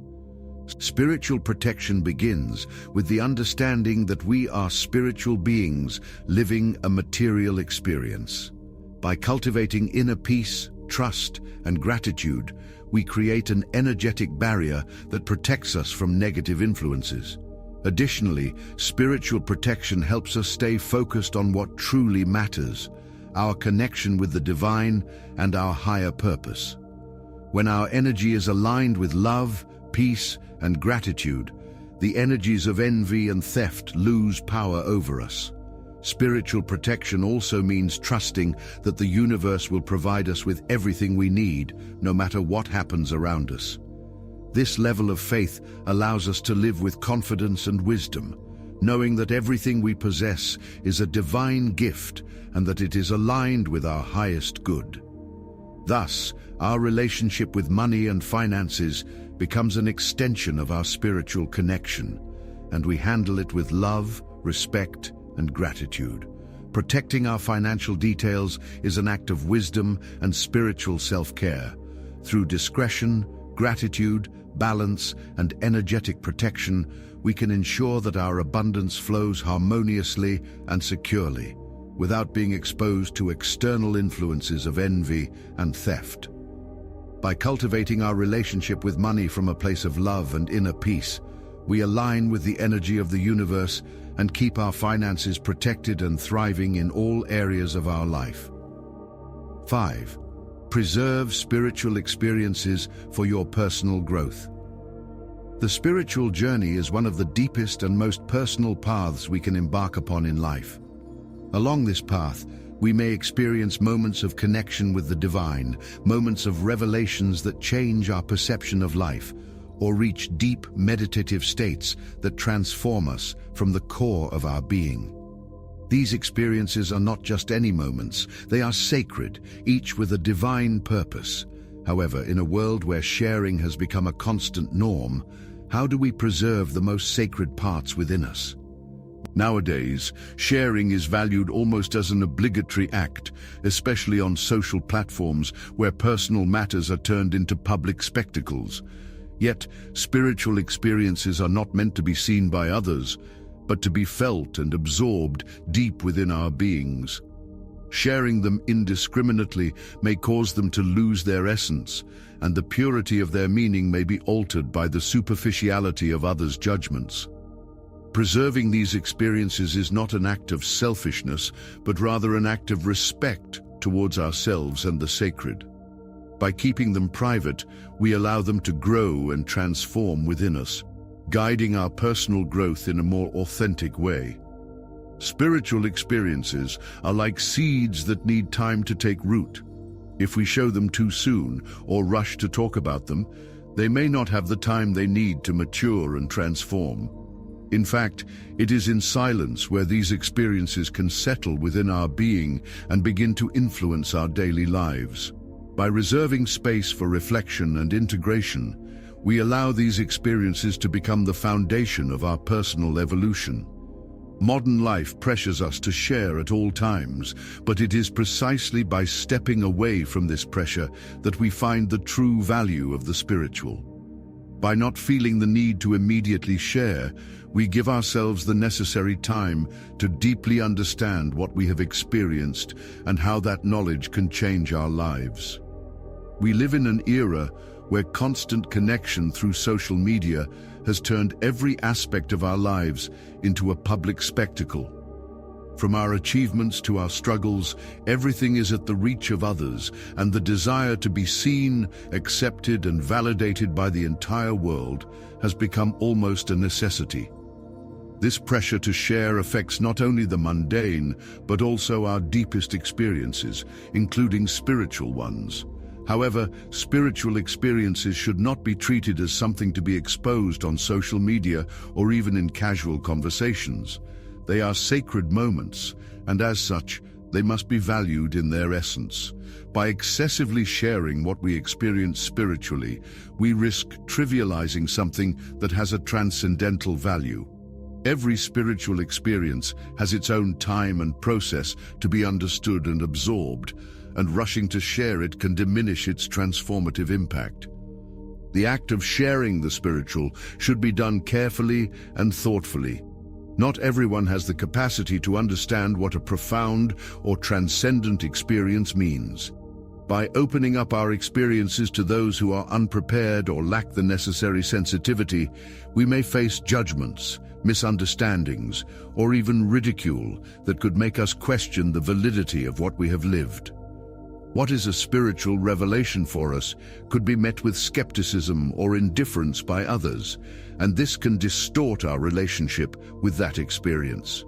Spiritual protection begins with the understanding that we are spiritual beings living a material experience. By cultivating inner peace, trust, and gratitude, we create an energetic barrier that protects us from negative influences. Additionally, spiritual protection helps us stay focused on what truly matters, our connection with the divine and our higher purpose. When our energy is aligned with love, peace, and gratitude, the energies of envy and theft lose power over us. Spiritual protection also means trusting that the universe will provide us with everything we need, no matter what happens around us. This level of faith allows us to live with confidence and wisdom, knowing that everything we possess is a divine gift and that it is aligned with our highest good. Thus, our relationship with money and finances becomes an extension of our spiritual connection, and we handle it with love, respect, and gratitude. Protecting our financial details is an act of wisdom and spiritual self-care. Through discretion, gratitude, balance, and energetic protection, we can ensure that our abundance flows harmoniously and securely, without being exposed to external influences of envy and theft. By cultivating our relationship with money from a place of love and inner peace, we align with the energy of the universe and keep our finances protected and thriving in all areas of our life. 5. Preserve spiritual experiences for your personal growth. The spiritual journey is one of the deepest and most personal paths we can embark upon in life. Along this path, we may experience moments of connection with the divine, moments of revelations that change our perception of life, or reach deep meditative states that transform us from the core of our being. These experiences are not just any moments, they are sacred, each with a divine purpose. However, in a world where sharing has become a constant norm, how do we preserve the most sacred parts within us? Nowadays, sharing is valued almost as an obligatory act, especially on social platforms where personal matters are turned into public spectacles. Yet, spiritual experiences are not meant to be seen by others, but to be felt and absorbed deep within our beings. Sharing them indiscriminately may cause them to lose their essence, and the purity of their meaning may be altered by the superficiality of others' judgments. Preserving these experiences is not an act of selfishness, but rather an act of respect towards ourselves and the sacred. By keeping them private, we allow them to grow and transform within us. guiding our personal growth in a more authentic way. Spiritual experiences are like seeds that need time to take root. If we show them too soon or rush to talk about them, they may not have the time they need to mature and transform. In fact, it is in silence where these experiences can settle within our being and begin to influence our daily lives. By reserving space for reflection and integration, we allow these experiences to become the foundation of our personal evolution. Modern life pressures us to share at all times, but it is precisely by stepping away from this pressure that we find the true value of the spiritual. By not feeling the need to immediately share, we give ourselves the necessary time to deeply understand what we have experienced and how that knowledge can change our lives. We live in an era where constant connection through social media has turned every aspect of our lives into a public spectacle. From our achievements to our struggles, everything is at the reach of others, and the desire to be seen, accepted, and validated by the entire world has become almost a necessity. This pressure to share affects not only the mundane, but also our deepest experiences, including spiritual ones. However, spiritual experiences should not be treated as something to be exposed on social media or even in casual conversations. They are sacred moments, and as such, they must be valued in their essence. By excessively sharing what we experience spiritually, we risk trivializing something that has a transcendental value. Every spiritual experience has its own time and process to be understood and absorbed, and rushing to share it can diminish its transformative impact. The act of sharing the spiritual should be done carefully and thoughtfully. Not everyone has the capacity to understand what a profound or transcendent experience means. By opening up our experiences to those who are unprepared or lack the necessary sensitivity, we may face judgments, misunderstandings, or even ridicule that could make us question the validity of what we have lived. What is a spiritual revelation for us could be met with skepticism or indifference by others, and this can distort our relationship with that experience.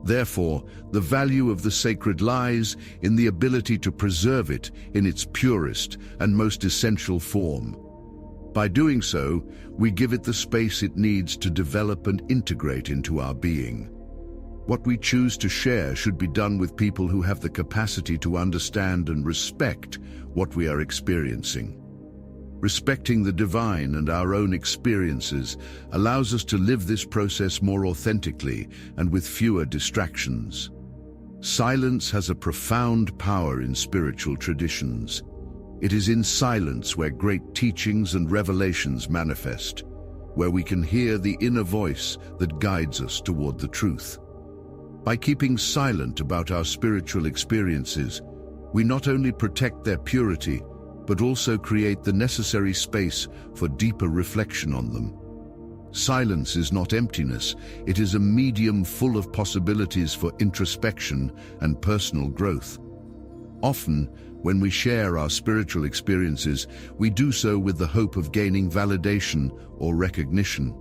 Therefore, the value of the sacred lies in the ability to preserve it in its purest and most essential form. By doing so, we give it the space it needs to develop and integrate into our being. What we choose to share should be done with people who have the capacity to understand and respect what we are experiencing. Respecting the divine and our own experiences allows us to live this process more authentically and with fewer distractions. Silence has a profound power in spiritual traditions. It is in silence where great teachings and revelations manifest, where we can hear the inner voice that guides us toward the truth. By keeping silent about our spiritual experiences, we not only protect their purity, but also create the necessary space for deeper reflection on them. Silence is not emptiness, it is a medium full of possibilities for introspection and personal growth. Often, when we share our spiritual experiences, we do so with the hope of gaining validation or recognition.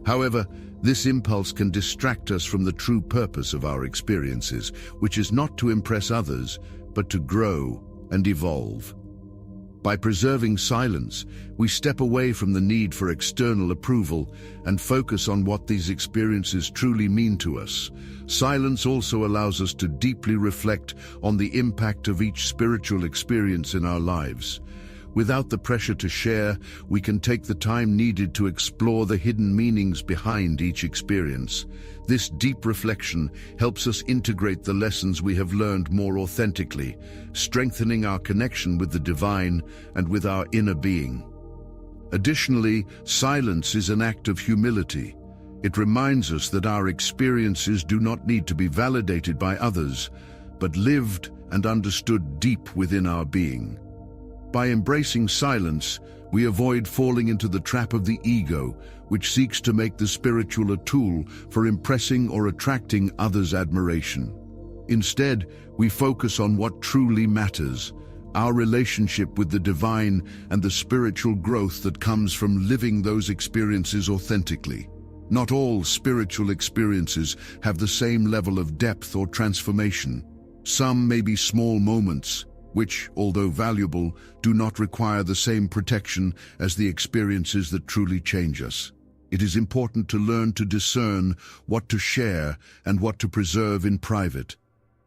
However, this impulse can distract us from the true purpose of our experiences, which is not to impress others, but to grow and evolve. By preserving silence, we step away from the need for external approval and focus on what these experiences truly mean to us. Silence also allows us to deeply reflect on the impact of each spiritual experience in our lives. Without the pressure to share, we can take the time needed to explore the hidden meanings behind each experience. This deep reflection helps us integrate the lessons we have learned more authentically, strengthening our connection with the divine and with our inner being. Additionally, silence is an act of humility. It reminds us that our experiences do not need to be validated by others, but lived and understood deep within our being. By embracing silence, we avoid falling into the trap of the ego, which seeks to make the spiritual a tool for impressing or attracting others' admiration. Instead, we focus on what truly matters, our relationship with the divine and the spiritual growth that comes from living those experiences authentically. Not all spiritual experiences have the same level of depth or transformation. Some may be small moments, which, although valuable, do not require the same protection as the experiences that truly change us. It is important to learn to discern what to share and what to preserve in private.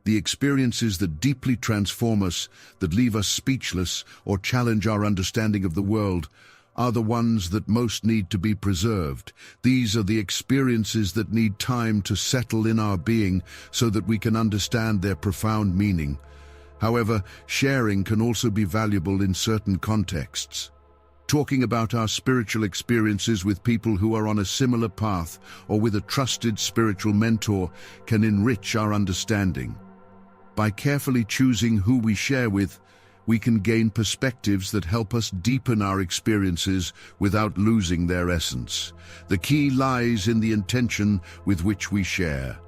The experiences that deeply transform us, that leave us speechless or challenge our understanding of the world, are the ones that most need to be preserved. These are the experiences that need time to settle in our being so that we can understand their profound meaning. However, sharing can also be valuable in certain contexts. Talking about our spiritual experiences with people who are on a similar path or with a trusted spiritual mentor can enrich our understanding. By carefully choosing who we share with, we can gain perspectives that help us deepen our experiences without losing their essence. The key lies in the intention with which we share.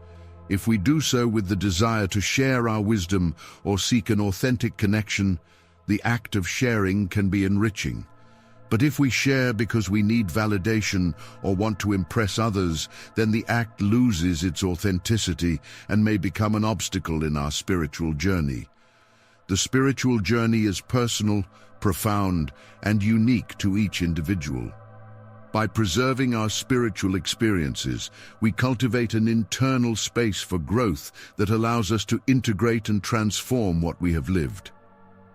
If we do so with the desire to share our wisdom or seek an authentic connection, the act of sharing can be enriching. But if we share because we need validation or want to impress others, then the act loses its authenticity and may become an obstacle in our spiritual journey. The spiritual journey is personal, profound, and unique to each individual. By preserving our spiritual experiences, we cultivate an internal space for growth that allows us to integrate and transform what we have lived.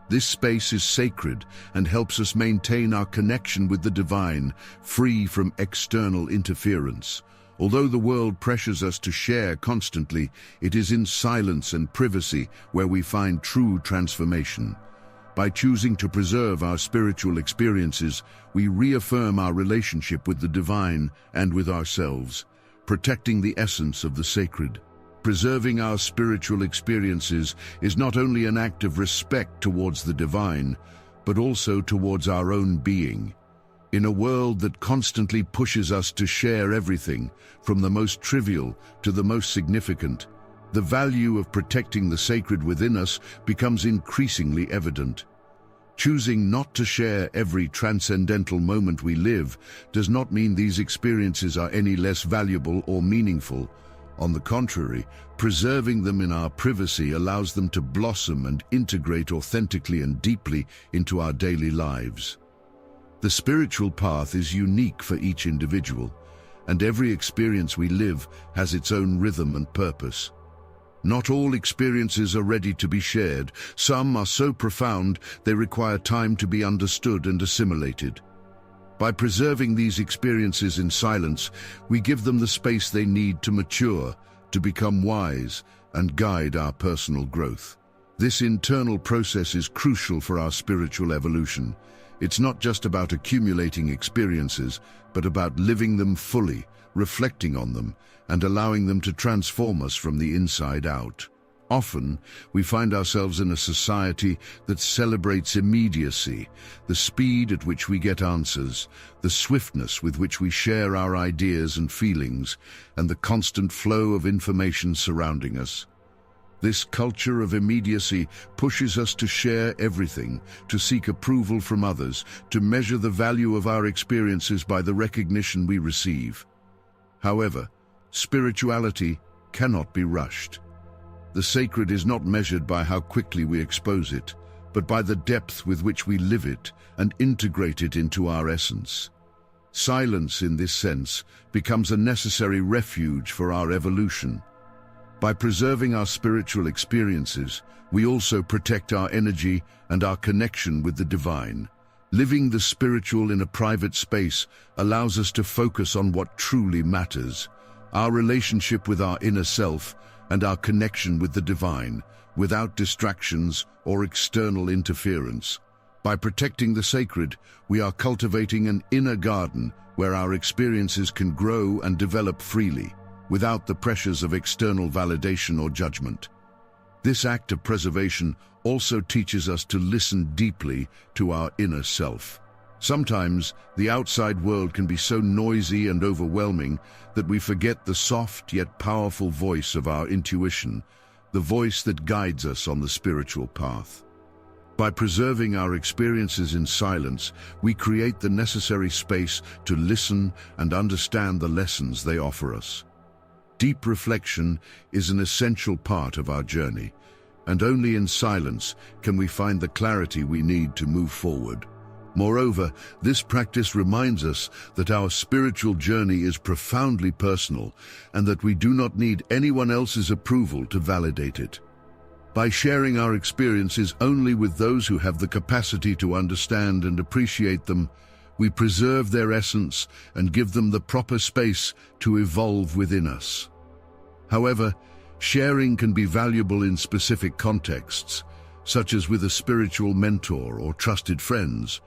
This space is sacred and helps us maintain our connection with the divine, free from external interference. Although the world pressures us to share constantly, it is in silence and privacy where we find true transformation. By choosing to preserve our spiritual experiences, we reaffirm our relationship with the divine and with ourselves, protecting the essence of the sacred. Preserving our spiritual experiences is not only an act of respect towards the divine, but also towards our own being. In a world that constantly pushes us to share everything, from the most trivial to the most significant, the value of protecting the sacred within us becomes increasingly evident. Choosing not to share every transcendental moment we live does not mean these experiences are any less valuable or meaningful. On the contrary, preserving them in our privacy allows them to blossom and integrate authentically and deeply into our daily lives. The spiritual path is unique for each individual, and every experience we live has its own rhythm and purpose. Not all experiences are ready to be shared. Some are so profound they require time to be understood and assimilated. By preserving these experiences in silence, we give them the space they need to mature, to become wise, and guide our personal growth. This internal process is crucial for our spiritual evolution. It's not just about accumulating experiences, but about living them fully, reflecting on them, and allowing them to transform us from the inside out. Often, we find ourselves in a society that celebrates immediacy, the speed at which we get answers, the swiftness with which we share our ideas and feelings, and the constant flow of information surrounding us. This culture of immediacy pushes us to share everything, to seek approval from others, to measure the value of our experiences by the recognition we receive. However, spirituality cannot be rushed. The sacred is not measured by how quickly we expose it, but by the depth with which we live it and integrate it into our essence. Silence, in this sense, becomes a necessary refuge for our evolution. By preserving our spiritual experiences, we also protect our energy and our connection with the divine. Living the spiritual in a private space allows us to focus on what truly matters, our relationship with our inner self and our connection with the divine, without distractions or external interference. By protecting the sacred, we are cultivating an inner garden where our experiences can grow and develop freely, without the pressures of external validation or judgment. This act of preservation also teaches us to listen deeply to our inner self. Sometimes, the outside world can be so noisy and overwhelming that we forget the soft yet powerful voice of our intuition, the voice that guides us on the spiritual path. By preserving our experiences in silence, we create the necessary space to listen and understand the lessons they offer us. Deep reflection is an essential part of our journey, and only in silence can we find the clarity we need to move forward. Moreover, this practice reminds us that our spiritual journey is profoundly personal and that we do not need anyone else's approval to validate it. By sharing our experiences only with those who have the capacity to understand and appreciate them, we preserve their essence and give them the proper space to evolve within us. However, sharing can be valuable in specific contexts, such as with a spiritual mentor or trusted friends,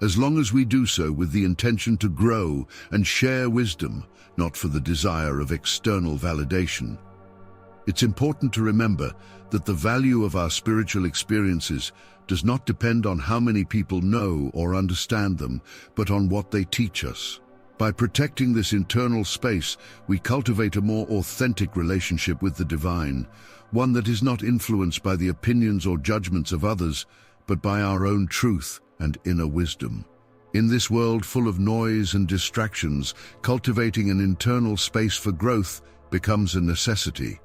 as long as we do so with the intention to grow and share wisdom, not for the desire of external validation. It's important to remember that the value of our spiritual experiences does not depend on how many people know or understand them, but on what they teach us. By protecting this internal space, we cultivate a more authentic relationship with the divine, one that is not influenced by the opinions or judgments of others, but by our own truth and inner wisdom. In this world full of noise and distractions, cultivating an internal space for growth becomes a necessity.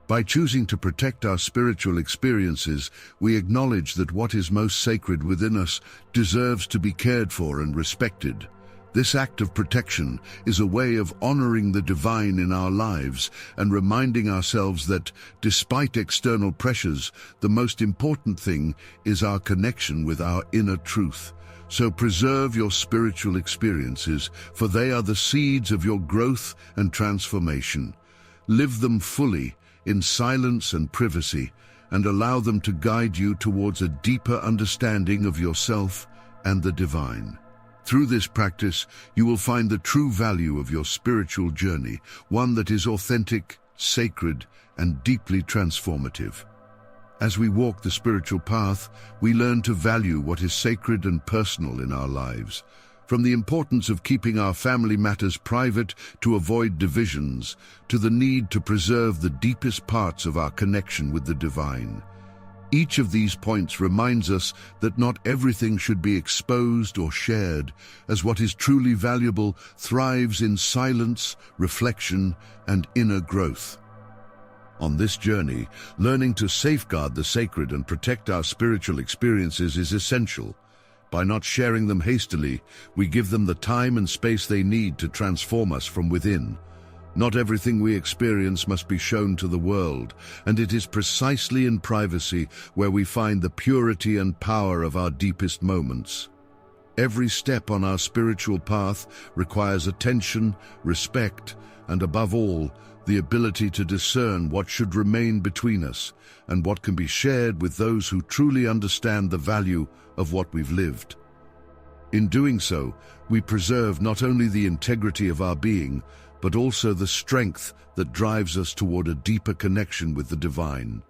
By choosing to protect our spiritual experiences, we acknowledge that what is most sacred within us deserves to be cared for and respected. This act of protection is a way of honoring the divine in our lives and reminding ourselves that, despite external pressures, the most important thing is our connection with our inner truth. So preserve your spiritual experiences, for they are the seeds of your growth and transformation. Live them fully, in silence and privacy, and allow them to guide you towards a deeper understanding of yourself and the divine. Through this practice, you will find the true value of your spiritual journey, one that is authentic, sacred, and deeply transformative. As we walk the spiritual path, we learn to value what is sacred and personal in our lives. From the importance of keeping our family matters private to avoid divisions, to the need to preserve the deepest parts of our connection with the divine. Each of these points reminds us that not everything should be exposed or shared, as what is truly valuable thrives in silence, reflection, and inner growth. On this journey, learning to safeguard the sacred and protect our spiritual experiences is essential. By not sharing them hastily, we give them the time and space they need to transform us from within. Not everything we experience must be shown to the world, and it is precisely in privacy where we find the purity and power of our deepest moments. Every step on our spiritual path requires attention, respect, and above all, the ability to discern what should remain between us and what can be shared with those who truly understand the value of what we've lived. In doing so, we preserve not only the integrity of our being, but also the strength that drives us toward a deeper connection with the divine.